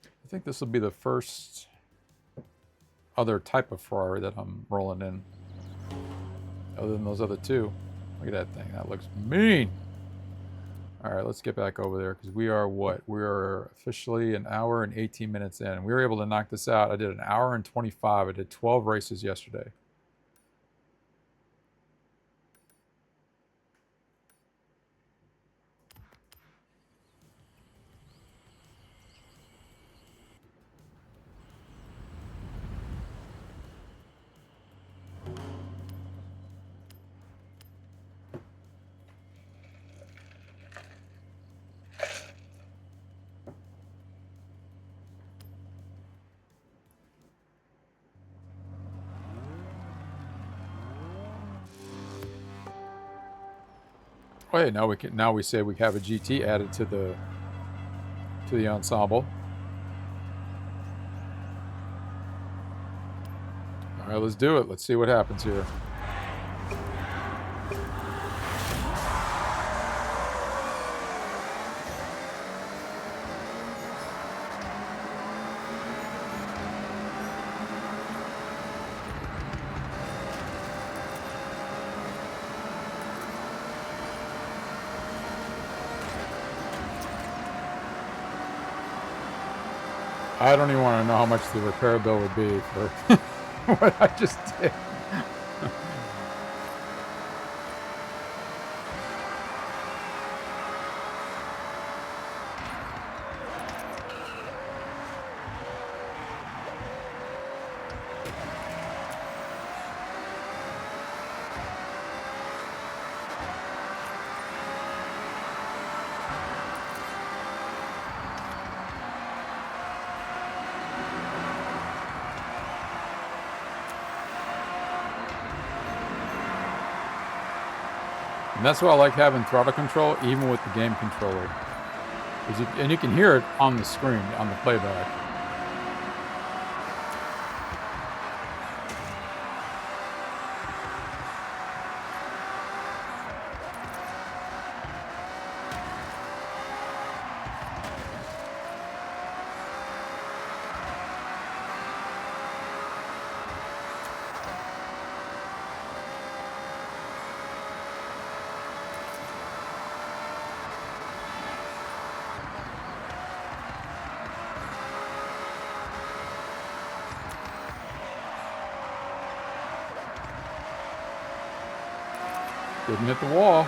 I think this will be the first other type of Ferrari that I'm rolling in. Other than those other two. Look at that thing. That looks mean. All right, let's get back over there because we are what? We are officially an hour and 18 minutes in. We were able to knock this out. I did an hour and 25. I did 12 races yesterday. Oh, hey, now we say we have a GT added to the ensemble. All right, let's do it. Let's see what happens here. I don't even want to know how much the repair bill would be for what I just did. And that's why I like having throttle control, even with the game controller. And you can hear it on the screen, on the playback. Didn't hit the wall.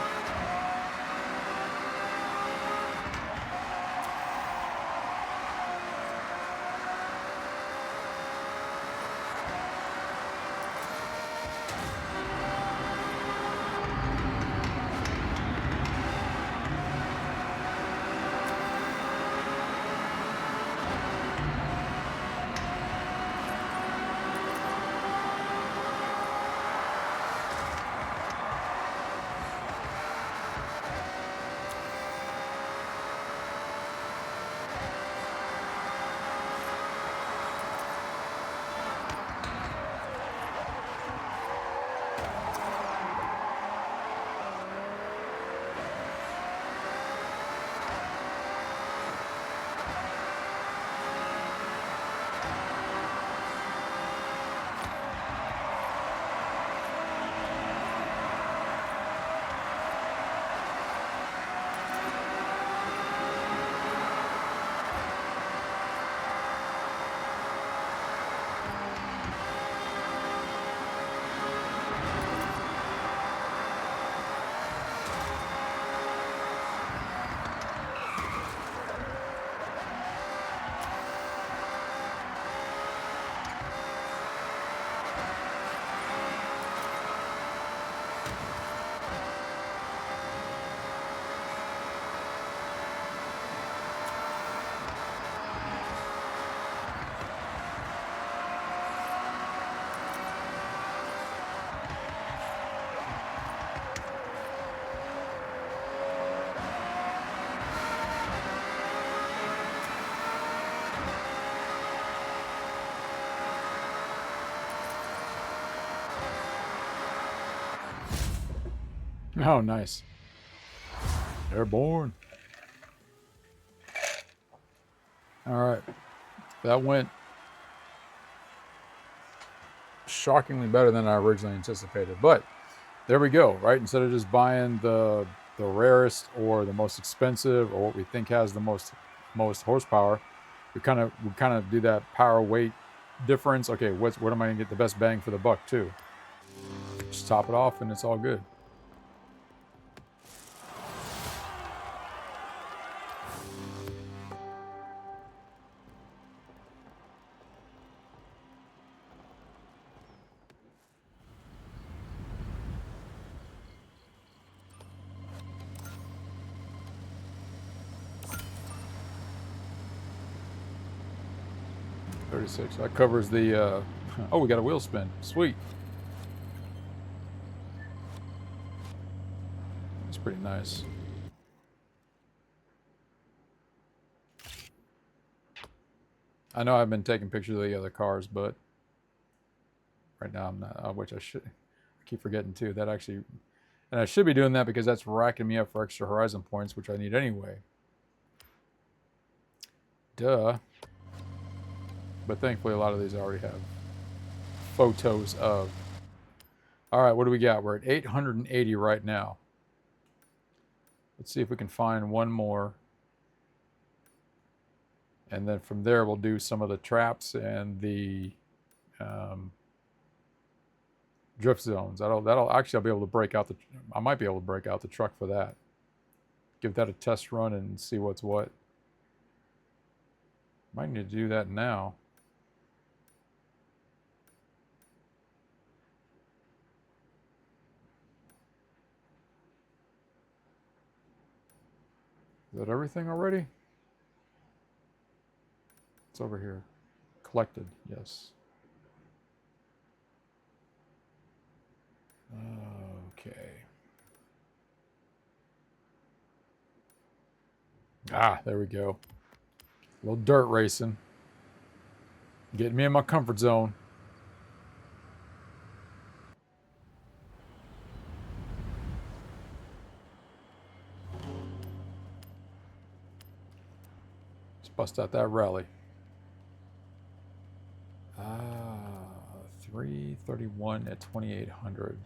Oh, nice. Airborne. All right. That went shockingly better than I originally anticipated. But there we go, right? Instead of just buying the rarest or the most expensive or what we think has the most horsepower, we kind of do that power weight difference. Okay, what am I gonna get the best bang for the buck too? Just top it off and it's all good. That covers the, oh, we got a wheel spin. Sweet. That's pretty nice. I know I've been taking pictures of the other cars, but right now I'm not, which I keep forgetting too. That actually, and I should be doing that because that's racking me up for extra Horizon points, which I need anyway. Duh. But thankfully, a lot of these I already have photos of. All right, what do we got? We're at 880 right now. Let's see if we can find one more. And then from there, we'll do some of the traps and the drift zones. That'll actually, I'll be able to break out I might be able to break out the truck for that. Give that a test run and see what's what. Might need to do that now. Is that everything already? It's over here. Collected, yes. Okay. Ah, there we go. A little dirt racing. Getting me in my comfort zone. Let's bust out that rally. 331 at 2800.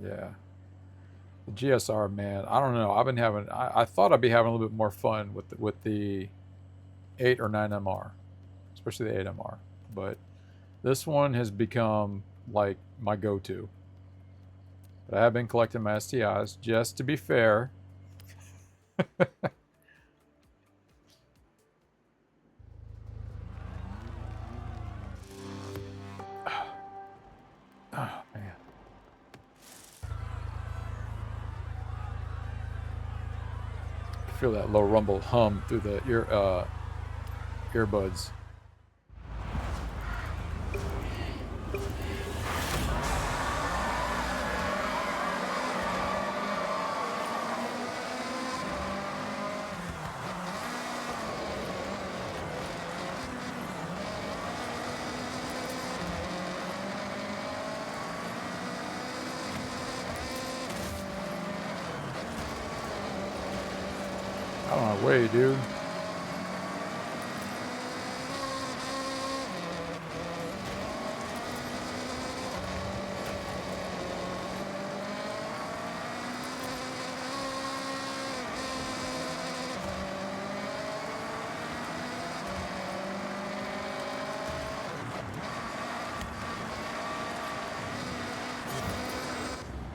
Yeah. The GSR, man, I don't know. I've been having, I thought I'd be having a little bit more fun with the 8 or 9 MR, especially the 8 MR. But this one has become like my go-to. But I have been collecting my STIs, just to be fair. Oh, man. Feel that low rumble hum through the earbuds. Out of my way, dude.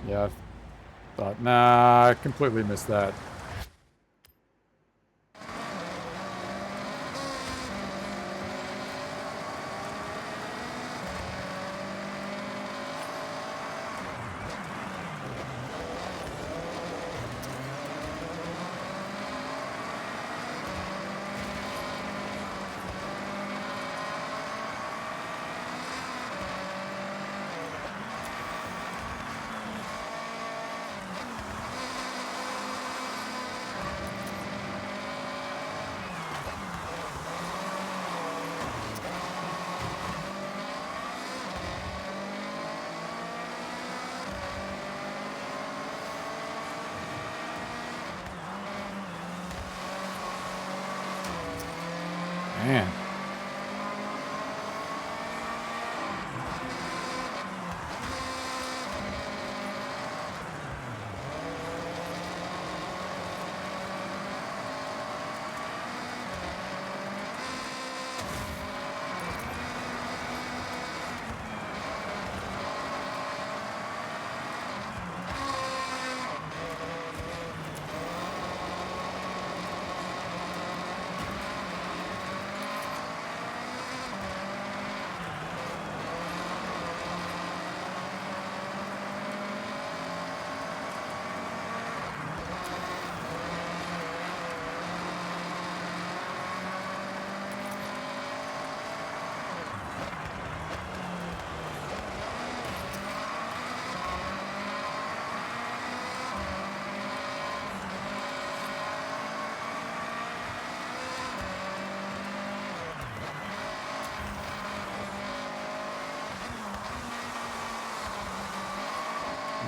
Yeah, I thought, nah, I completely missed that. Man.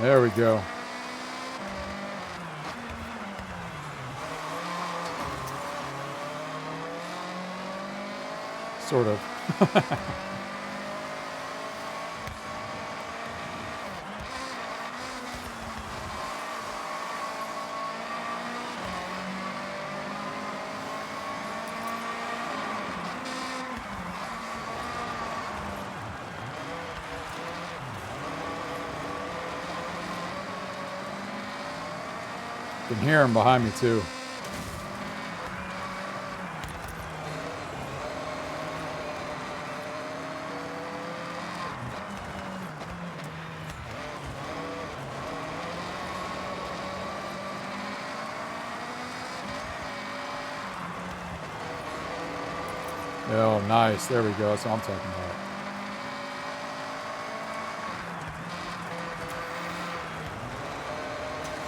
There we go. Sort of. Can hear him behind me too. Oh, nice. There we go. That's what I'm talking about.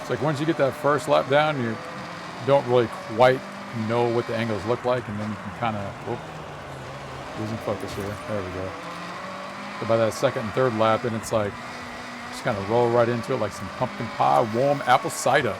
It's like once you get that first lap down, you don't really quite know what the angles look like, and then you can kind of, losing focus here. There we go. So by that second and third lap, then it's like, just kind of roll right into it like some pumpkin pie, warm apple cider.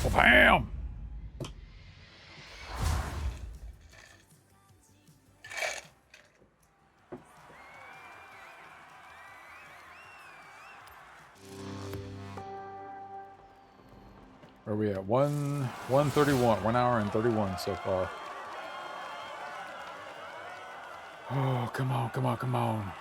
Oh, bam! Where are we at? 1:31. 1 hour and 31 so far. Oh, come on, come on, come on.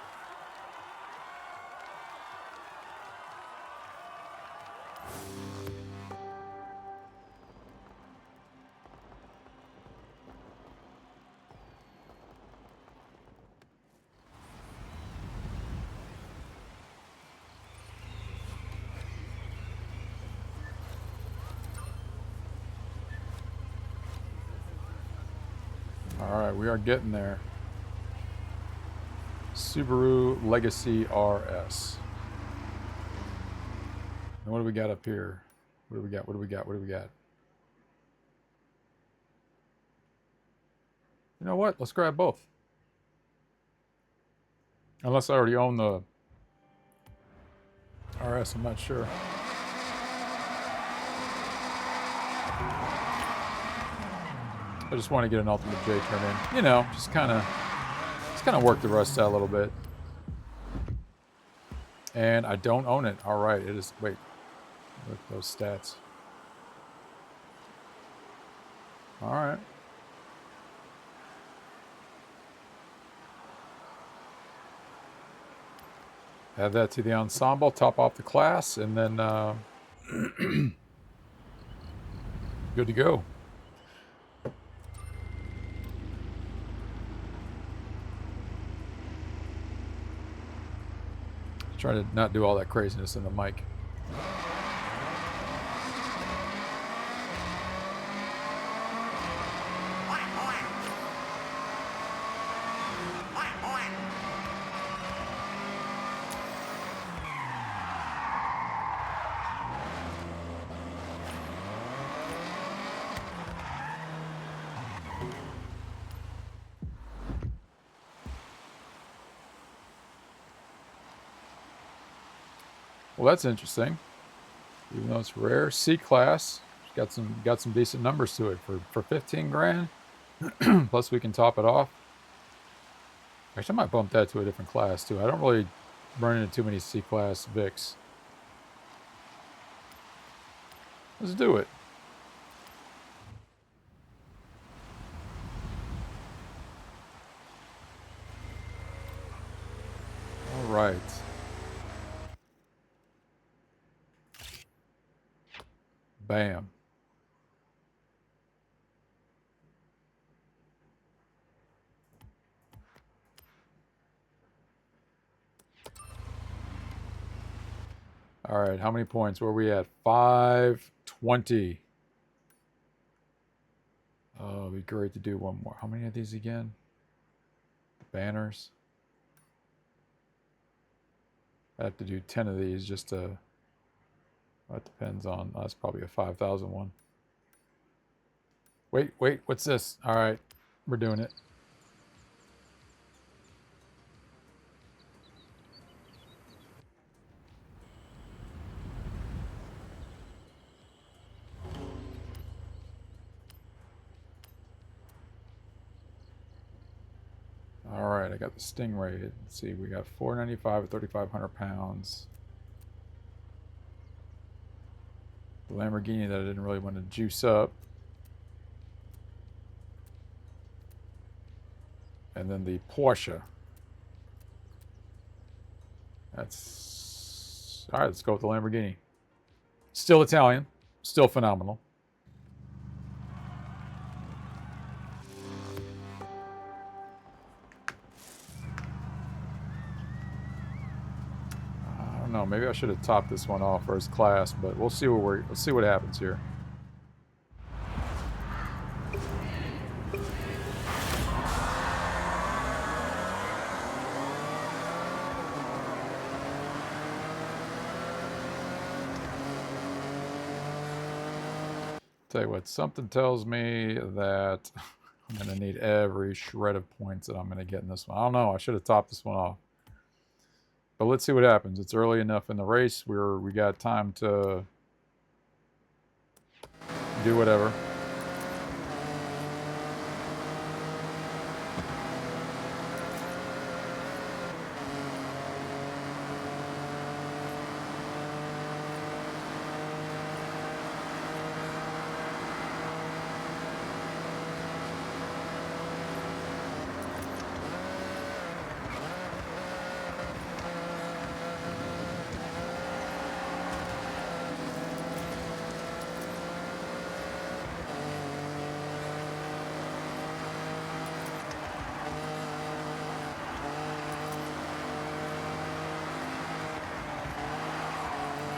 All right, we are getting there. Subaru Legacy RS. And what do we got up here? What do we got? What do we got? What do we got? You know what? Let's grab both. Unless I already own the RS, I'm not sure. I just want to get an Ultimate J turn in. You know, just kind of work the rust out a little bit. And I don't own it. All right, it is. Wait, look at those stats. All right. Add that to the ensemble, top off the class, and then good to go. Try to not do all that craziness in the mic. Well, that's interesting. Even though it's rare, C-Class got some decent numbers to it for 15 grand. Plus we can top it off. Actually, I might bump that to a different class too. I don't really run into too many C-Class Vics. Let's do it. All right. Bam. All right, how many points? Where are we at? 520. Oh, it'd be great to do one more. How many of these again? Banners. I have to do 10 of these just to... That depends on... that's probably a 5,000 one. Wait, what's this? All right, we're doing it. All right, I got the Stingray. Let's see, we got 495 at 3,500 pounds. The Lamborghini that I didn't really want to juice up. And then the Porsche. That's... All right, let's go with the Lamborghini. Still Italian. Still phenomenal. I don't know. Maybe I should have topped this one off first class, but we'll see let's see what happens here. Tell you what, something tells me that I'm going to need every shred of points that I'm going to get in this one. I don't know. I should have topped this one off. But let's see what happens. It's early enough in the race where we got time to do whatever.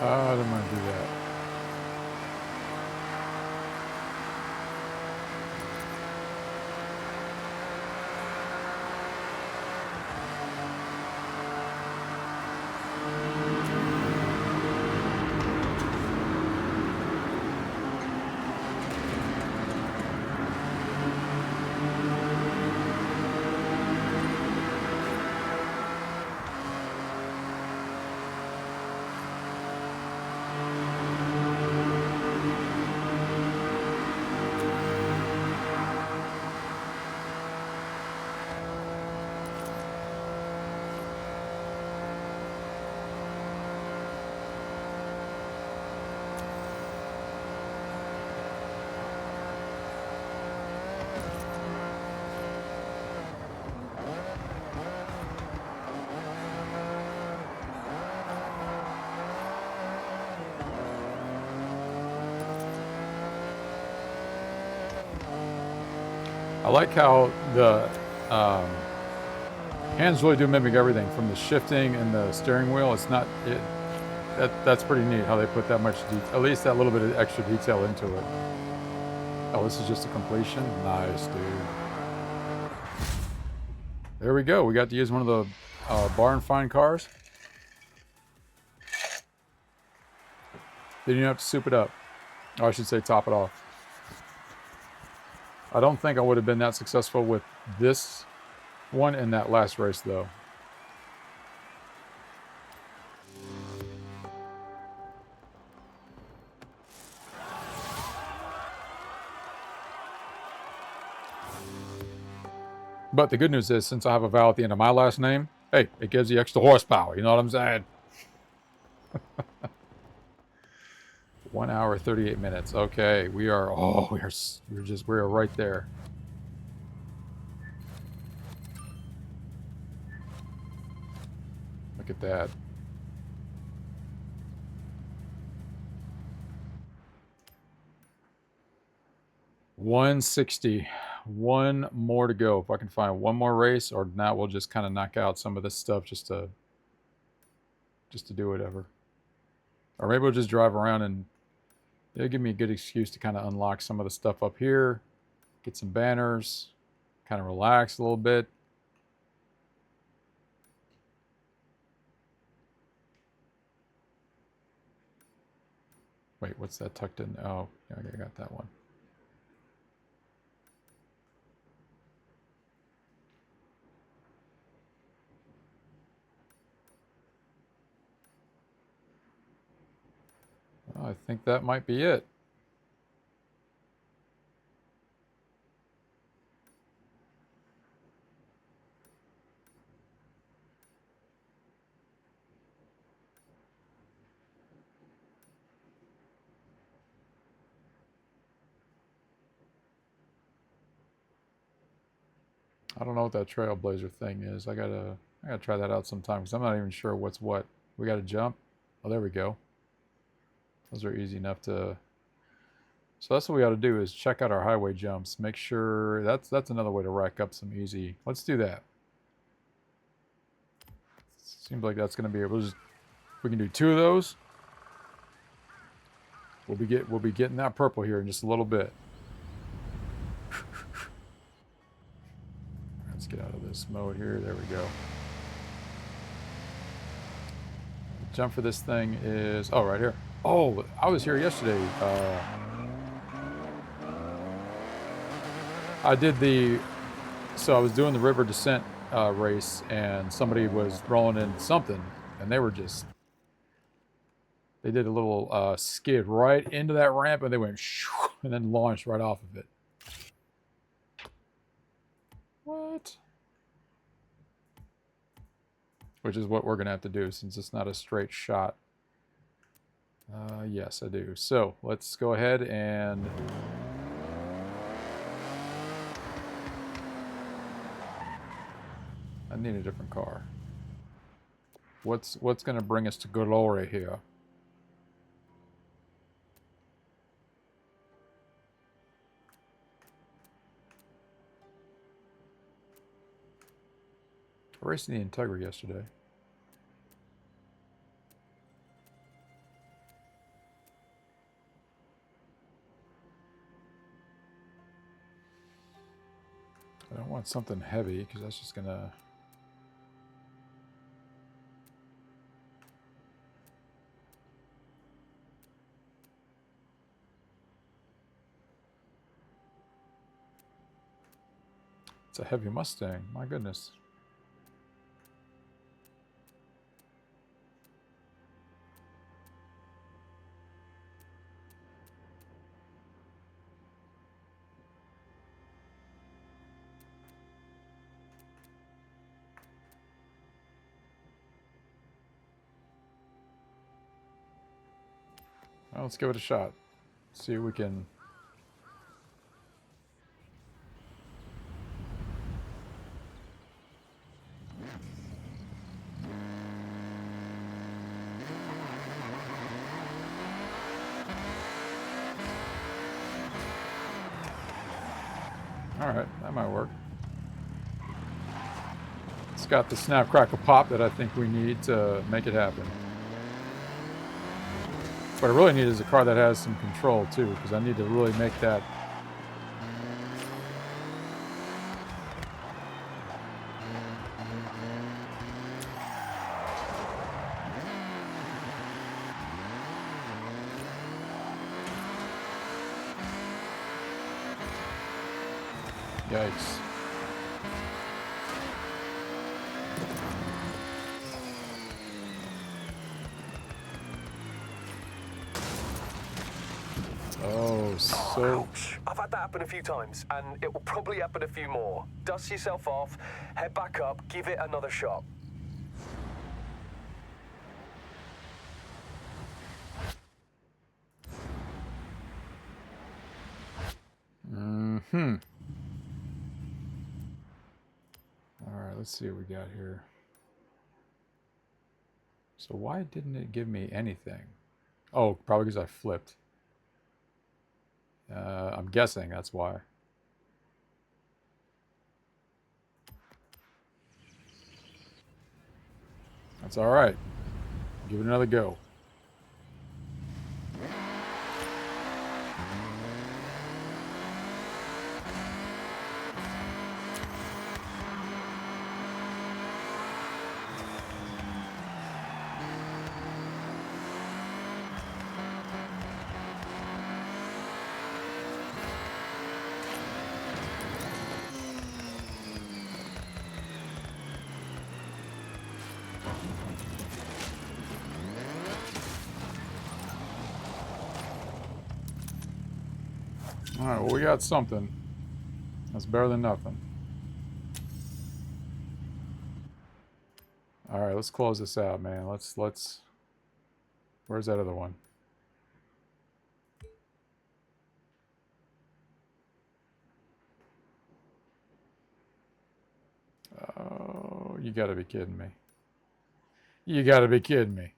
I don't want to do that. I like how the hands really do mimic everything from the shifting and the steering wheel. It's not it. That's pretty neat how they put that much at least that little bit of extra detail into it. Oh, this is just a completion. Nice, dude. There we go. We got to use one of the barn find cars. Then you have to soup it up. Or I should say top it off. I don't think I would have been that successful with this one in that last race, though. But the good news is, since I have a vowel at the end of my last name, hey, it gives you extra horsepower. You know what I'm saying? 1 hour, 38 minutes. Okay, we are. Oh, we are right there. Look at that. $160. One more to go. If I can find one more race, or not, we'll just kind of knock out some of this stuff just to do whatever. Or maybe we'll just drive around and it'll give me a good excuse to kind of unlock some of the stuff up here, get some banners, kind of relax a little bit. Wait, what's that tucked in? Oh, yeah, I got that one. I think that might be it. I don't know what that Trailblazer thing is. I gotta try that out sometime because I'm not even sure what's what. We gotta jump. Oh, there we go. Those are easy enough to. So that's what we ought to do is check out our highway jumps. Make sure that's another way to rack up some easy. Let's do that. Seems like that's gonna be able to. We can do 2 of those. We'll be getting that purple here in just a little bit. Let's get out of this mode here. There we go. The jump for this thing is right here. Oh, I was here yesterday. I was doing the river descent race, and somebody was rolling in something, and they did a little skid right into that ramp, and they went shoo, and then launch right off of it. What? Which is what we're going to have to do since it's not a straight shot. Yes, I do. So let's go ahead and... I need a different car. What's going to bring us to glory here? I raced in the Integra yesterday. I don't want something heavy because that's just gonna... It's a heavy Mustang, my goodness. Well, let's give it a shot. See if we can... Alright, that might work. It's got the snap, crackle, pop that I think we need to make it happen. What I really need is a car that has some control too, because I need to really make that. Yikes. Oh, so... Ouch. I've had that happen a few times, and it will probably happen a few more. Dust yourself off, head back up, give it another shot. Mm-hmm. Alright, let's see what we got here. So why didn't it give me anything? Oh, probably because I flipped. I'm guessing that's why. That's alright. Give it another go. Alright, well, we got something. That's better than nothing. Alright, let's close this out, man. Let's... Where's that other one? Oh, you gotta be kidding me. You gotta be kidding me.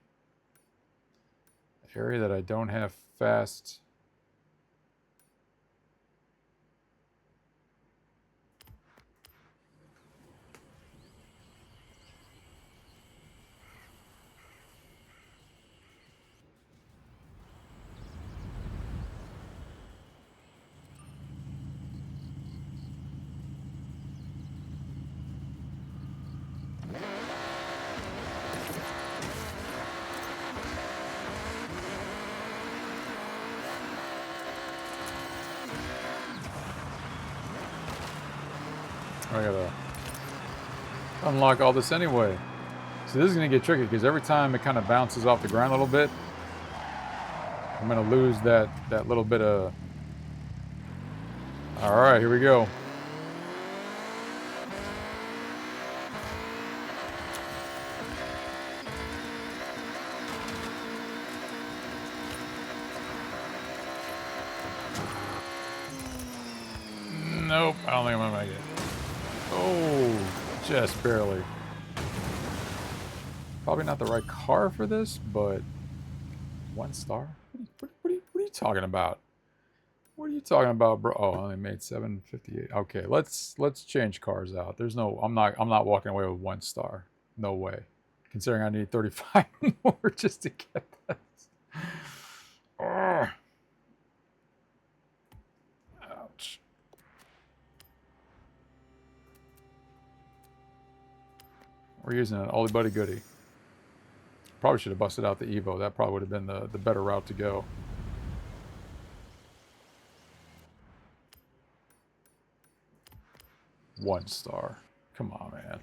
Area that I don't have fast... I gotta unlock all this anyway. So this is gonna get tricky because every time it kind of bounces off the ground a little bit, I'm gonna lose that little bit of All right, here we go. Nope, I don't think I'm gonna make it. Oh, just barely. Probably not the right car for this, but 1 star. What are you talking about? What are you talking about, bro? Oh, I only made 758. Okay, let's change cars out. There's no. I'm not walking away with 1 star. No way. Considering I need 35 more just to get this. Ugh. Ouch. We're using an oldie buddy goodie. Probably should have busted out the Evo. That probably would have been the better route to go. One star. Come on, man.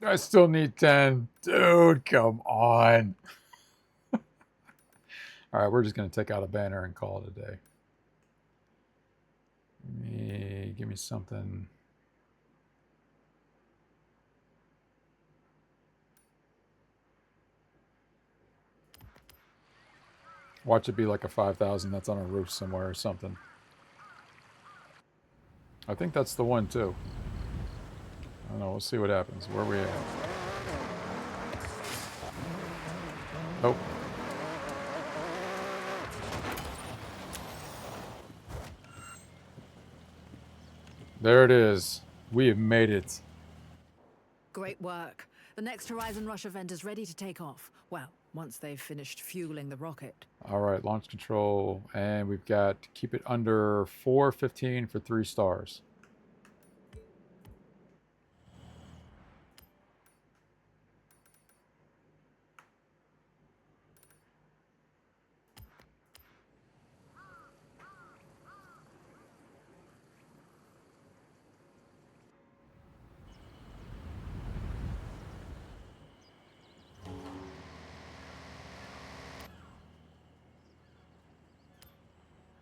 I still need 10. Dude, come on. All right, we're just going to take out a banner and call it a day. Give me something. Watch it be like a 5,000 that's on a roof somewhere or something. I think that's the one, too. I don't know. We'll see what happens. Where are we at? Nope. There it is. We have made it. Great work. The next Horizon Rush event is ready to take off. Well, once they've finished fueling the rocket. All right, launch control. And we've got to keep it under 415 for 3 stars.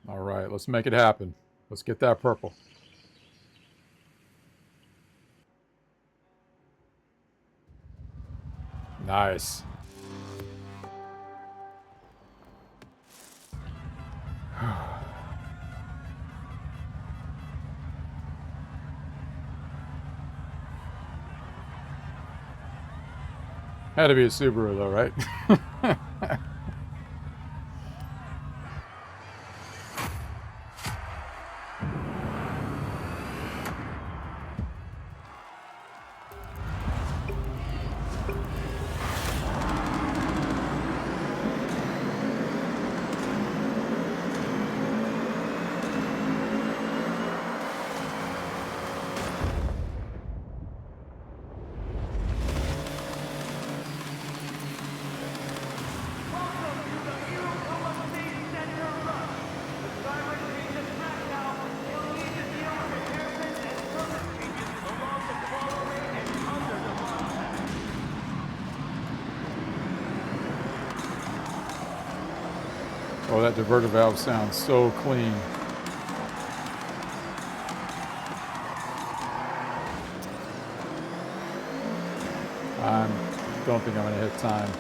All right, let's make it happen. Let's get that purple. Nice. Had to be a Subaru though, right? Oh, that diverter valve sounds so clean. I don't think I'm going to hit time.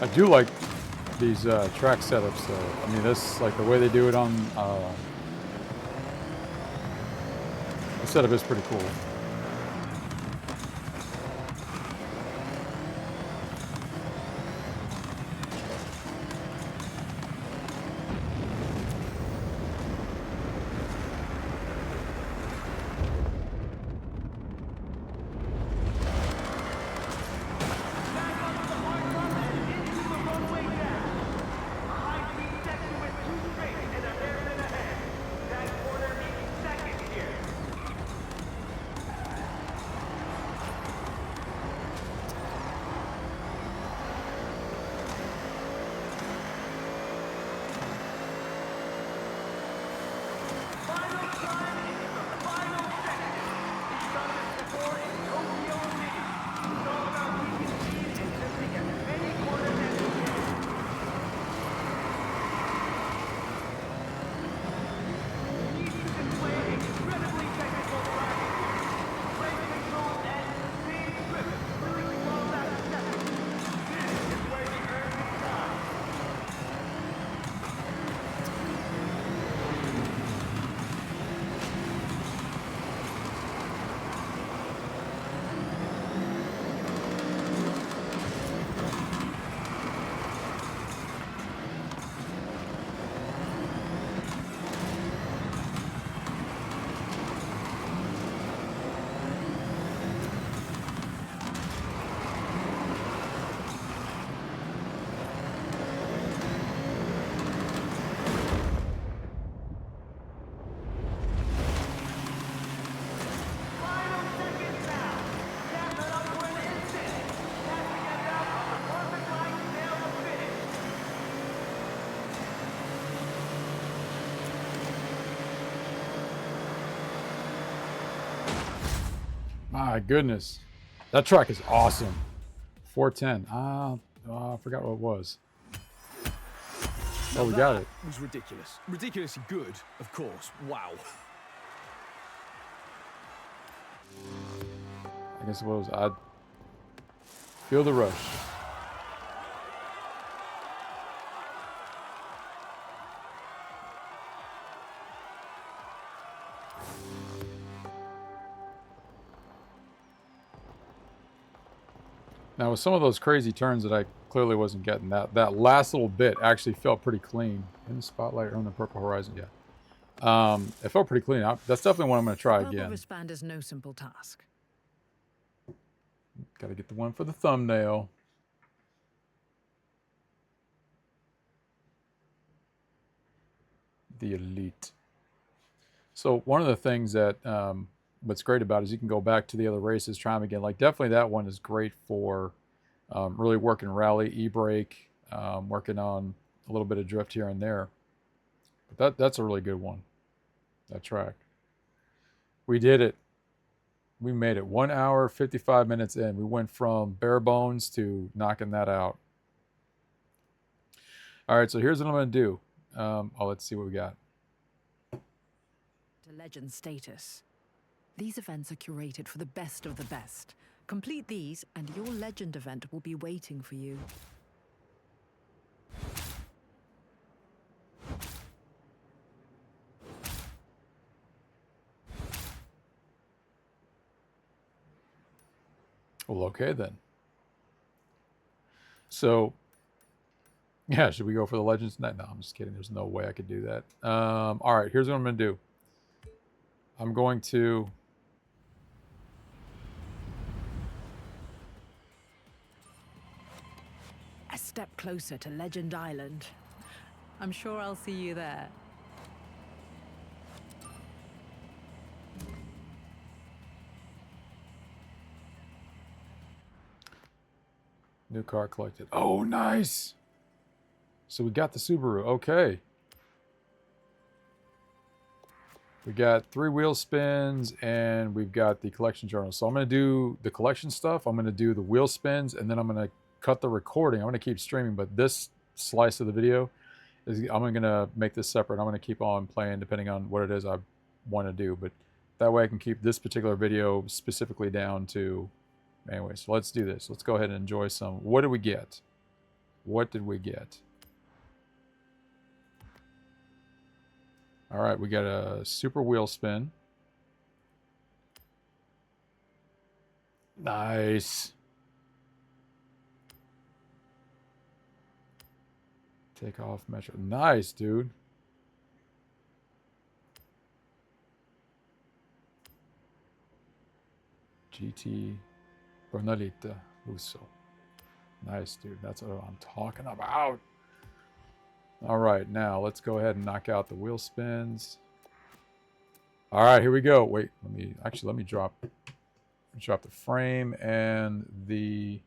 I do like these track setups though. I mean, this, like the way they do it on the setup is pretty cool. My goodness. That track is awesome. 410. I forgot what it was. Oh, we got it. Was ridiculous. Ridiculously good, of course. Wow. I guess it was. I feel the rush. Now, with some of those crazy turns that I clearly wasn't getting, that last little bit actually felt pretty clean. In the spotlight or on the purple horizon, yeah. It felt pretty clean. That's definitely one I'm going to try again. Wristband is no simple task. Got to get the one for the thumbnail. The Elite. So one of the things that what's great about it is you can go back to the other races, try them again. Like definitely that one is great for really working rally, e-brake, working on a little bit of drift here and there. But that's a really good one, that track. We did it. We made it 1 hour, 55 minutes in. We went from bare bones to knocking that out. All right, so here's what I'm going to do. Let's see what we got. To legend status. These events are curated for the best of the best. Complete these, and your legend event will be waiting for you. Well, okay then. So, yeah, should we go for the Legends tonight? No, I'm just kidding. There's no way I could do that. All right, here's what I'm going to do. I'm going to... A step closer to Legend Island. I'm sure I'll see you there. New car collected. Oh, nice. So we got the Subaru. Okay. We got 3 wheel spins and we've got the collection journal. So I'm going to do the collection stuff. I'm going to do the wheel spins and then I'm going to cut the recording. I'm going to keep streaming, but this slice of the video is I'm going to make this separate. I'm going to keep on playing depending on what it is I want to do. But that way I can keep this particular video specifically down to... Anyway, so let's do this. Let's go ahead and enjoy some. What do we get? What did we get? All right, we got a super wheel spin. Nice. Take off metro. Nice, dude. GT Bernalita Lusso. Nice, dude. That's what I'm talking about. All right, now let's go ahead and knock out the wheel spins. All right, here we go. Wait, let me drop the frame and the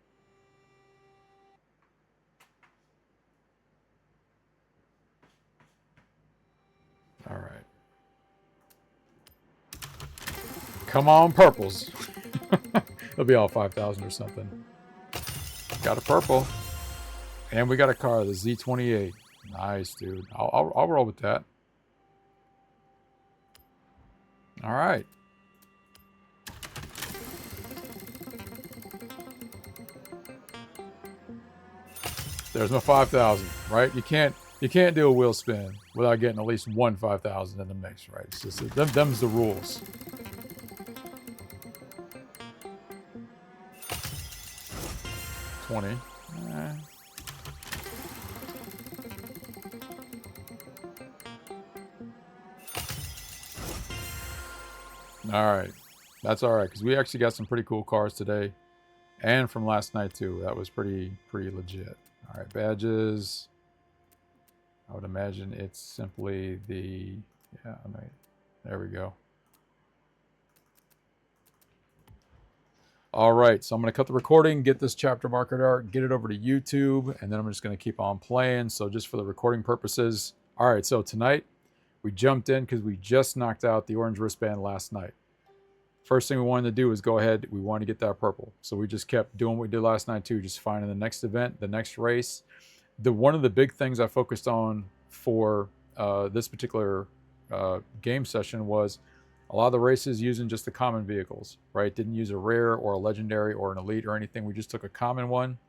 all right. Come on, purples. It'll be all 5,000 or something. Got a purple. And we got a car, the Z28. Nice, dude. I'll roll with that. All right. There's my 5,000, right? You can't do a wheel spin without getting at least one 5,000 in the mix, right? It's just them's the rules. $20. All right. That's all right, because we actually got some pretty cool cars today. And from last night, too. That was pretty legit. All right, badges. I would imagine it's simply the... Yeah, there we go. All right, so I'm going to cut the recording, get this chapter marker art, get it over to YouTube, and then I'm just going to keep on playing. So just for the recording purposes. All right, so tonight we jumped in because we just knocked out the orange wristband last night. First thing we wanted to do was go ahead. We wanted to get that purple. So we just kept doing what we did last night too, just finding the next event, the next race. One of the big things I focused on for this particular game session was a lot of the races using just the common vehicles, right? Didn't use a rare or a legendary or an elite or anything. We just took a common one,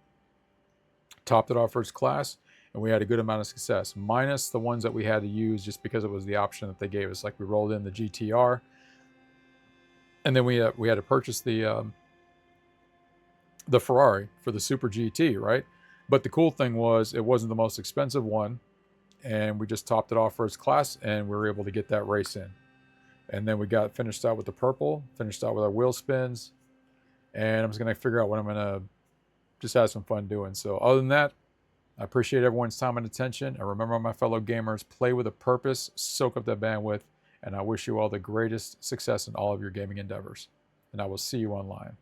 topped it off first class, and we had a good amount of success, minus the ones that we had to use just because it was the option that they gave us. Like we rolled in the GTR, and then we had to purchase the Ferrari for the Super GT, right? But the cool thing was it wasn't the most expensive one, and we just topped it off first class, and we were able to get that race in. And then we got finished out with the purple, finished out with our wheel spins, and I'm just going to figure out what I'm going to just have some fun doing. So other than that, I appreciate everyone's time and attention. And remember, my fellow gamers, play with a purpose, soak up that bandwidth, and I wish you all the greatest success in all of your gaming endeavors. And I will see you online.